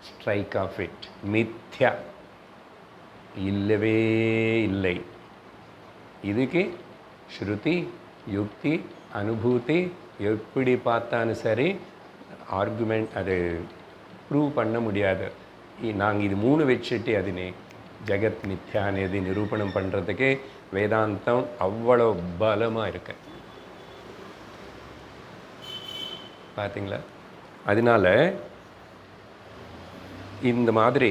Strike off it. மித்யா இல்லவே இல்லை. இதுக்கு ஸ்ருதி யுக்தி அனுபூதி எப்படி பார்த்தாலும் சரி ஆர்குமெண்ட் அது ப்ரூவ் பண்ண முடியாது. நாங்கள் இது 3 வச்சுட்டு அதுனே ஜெகத் மித்யா అనేది நிரூபணம் பண்ணுறதுக்கு வேதாந்தம் அவ்வளோ பலமாக இருக்கு. பார்த்தீங்களா? அதனால் இந்த மாதிரி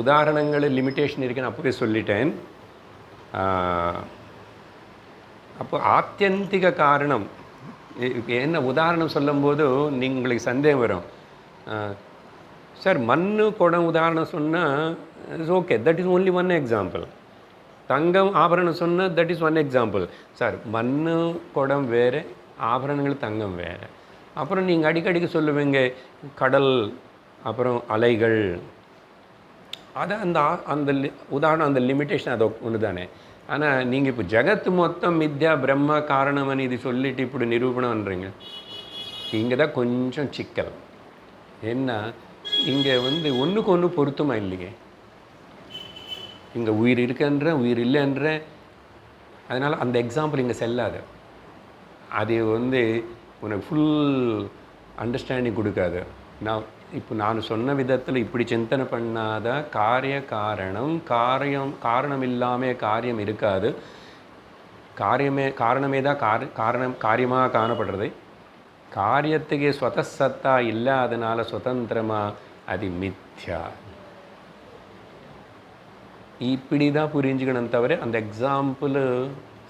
உதாரணங்கள் லிமிட்டேஷன் இருக்குன்னு அப்போவே சொல்லிட்டேன். அப்போ ஆத்தியந்திக காரணம் என்ன உதாரணம் சொல்லும்போது உங்களுக்கு சந்தேகம் வரும். சார் மண்ணு குடம் உதாரணம் சொன்னால் it's okay, that is only one example. தங்கம் ஆபரணம் சொன்னால் that is one example. Sir மண்ணு குடம் வேறு, ஆபரணங்கள் தங்கம் வேறு. அப்புறம் நீங்கள் அடிக்கடிக்கு சொல்லுவீங்க கடல், அப்புறம் அலைகள். அது அந்த அந்த உதாரணம் அந்த லிமிட்டேஷன் அது ஒன்று தானே. ஆனால் நீங்கள் இப்போ ஜெகத்து மொத்தம் மித்யா பிரம்ம காரணம்னு இது சொல்லிட்டு இப்படி நிரூபணம் பண்ணுறீங்க. இங்கே தான் கொஞ்சம் சிக்கல். ஏன்னா இங்கே ஒன்றுக்கு ஒன்று பொருத்தமாக இல்லையே. இங்கே உயிர் இருக்குன்ற உயிர் இல்லைன்ற, அதனால் அந்த எக்ஸாம்பிள் இங்கே செல்லாது. அது உனக்கு ஃபுல் அண்டர்ஸ்டாண்டிங் கொடுக்காது. நான் சொன்ன விதத்தில் இப்படி சிந்தனை பண்ணாத காரிய காரணம் இல்லாமல் காரியம் இருக்காது. காரணமே தான் காரியமாக காணப்படுறது. காரியத்துக்கு ஸ்வதசத்தா இல்லாதனால சுதந்திரமாக அது மித்யா. இப்படி தான் புரிஞ்சுக்கணும் தவிர அந்த எக்ஸாம்பிள்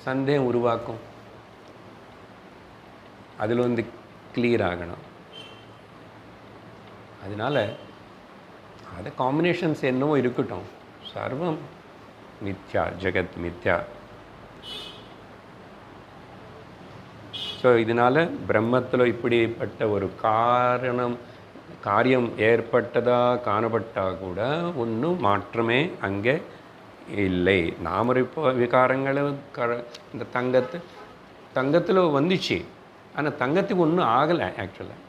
சந்தேகம் உருவாக்கும். அதில் கிளியர் ஆகணும். அதனால் அது காம்பினேஷன்ஸ் என்னவோ இருக்கட்டும், சர்வம் மித்யா, ஜெகத் மித்யா. ஸோ இதனால் பிரம்மத்தில் இப்படிப்பட்ட ஒரு காரியம் ஏற்பட்டதாக காணப்பட்டால் கூட ஒன்றும் மாற்றமே அங்கே இல்லை. நாமரூப விகாரங்களும் இந்த தங்கத்தில் வந்துச்சு. ஆனால் தங்கத்துக்கு ஒன்றும் ஆகலை ஆக்சுவலாக.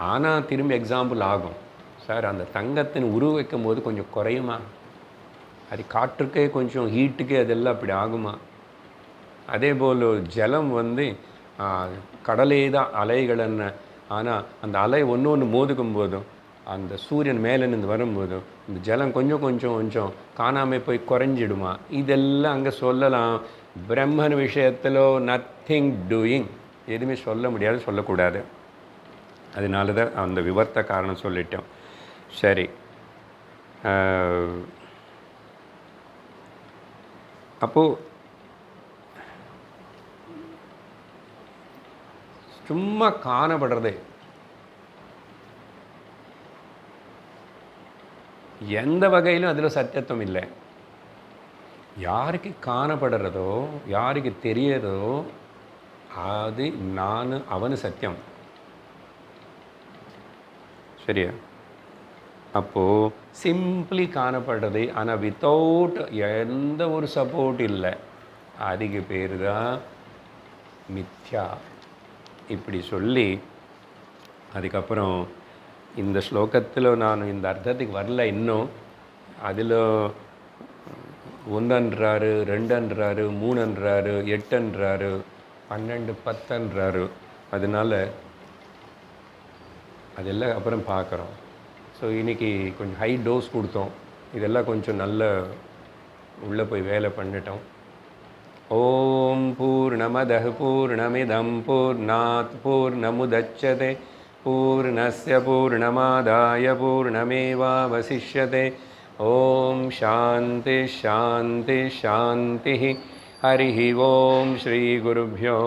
ஆனால் திரும்பி எக்ஸாம்பிள் ஆகும். சார் அந்த தங்கத்தின் வைக்கும் போது கொஞ்சம் குறையுமா? அது காற்றுக்கே கொஞ்சம் ஹீட்டுக்கே அதெல்லாம் அப்படி ஆகுமா? அதே போல் ஜலம் கடலே தான் அலைகள். ஆனால் அந்த அலை ஒன்று மோதுக்கும் போதும் அந்த சூரியன் மேலே நின்று வரும்போதும் இந்த ஜலம் கொஞ்சம் கொஞ்சம் கொஞ்சம் காணாமல் போய் குறைஞ்சிடுமா? இதெல்லாம் அங்கே சொல்லலாம். பிரம்மன் விஷயத்தில் நத்திங் டூயிங், எதுவுமே சொல்ல முடியாது, சொல்லக்கூடாது. அதனால தான் அந்த விவர்த்த காரணம் சொல்லிட்டோம். சரி, அப்போது சும்மா காணப்படுறது எந்த வகையிலும் அதில் சத்தியத்துவம் இல்லை. யாருக்கு காணப்படுறதோ யாருக்கு தெரியறதோ அது அவனு சத்தியம். சரியா? அப்போது சிம்பிளி காணப்படுறது, ஆனால் வித்தவுட் எந்த ஒரு சப்போர்ட் இல்லை, அதுக்கு பேர் தான் மித்யா. இப்படி சொல்லி அதுக்கப்புறம் இந்த ஸ்லோகத்தில் நான் இந்த அர்த்தத்துக்கு வரல இன்னும். அதில் 1 2 3 8 12 10. அதனால் அதெல்லாம் அப்புறம் பார்க்குறோம். ஸோ இன்றைக்கி கொஞ்சம் ஹை டோஸ் கொடுத்தோம். இதெல்லாம் கொஞ்சம் நல்ல உள்ளே போய் வேலை பண்ணிட்டோம். ॐ पूर्णमदः पूर्णमिदं पूर्णात् पूर्णमुदच्यते पूर्णस्य पूर्णमादाय पूर्णमेवावशिष्यते ॐ शान्ति शान्ति शान्तिः हरिः ॐ श्रीगुरुभ्यो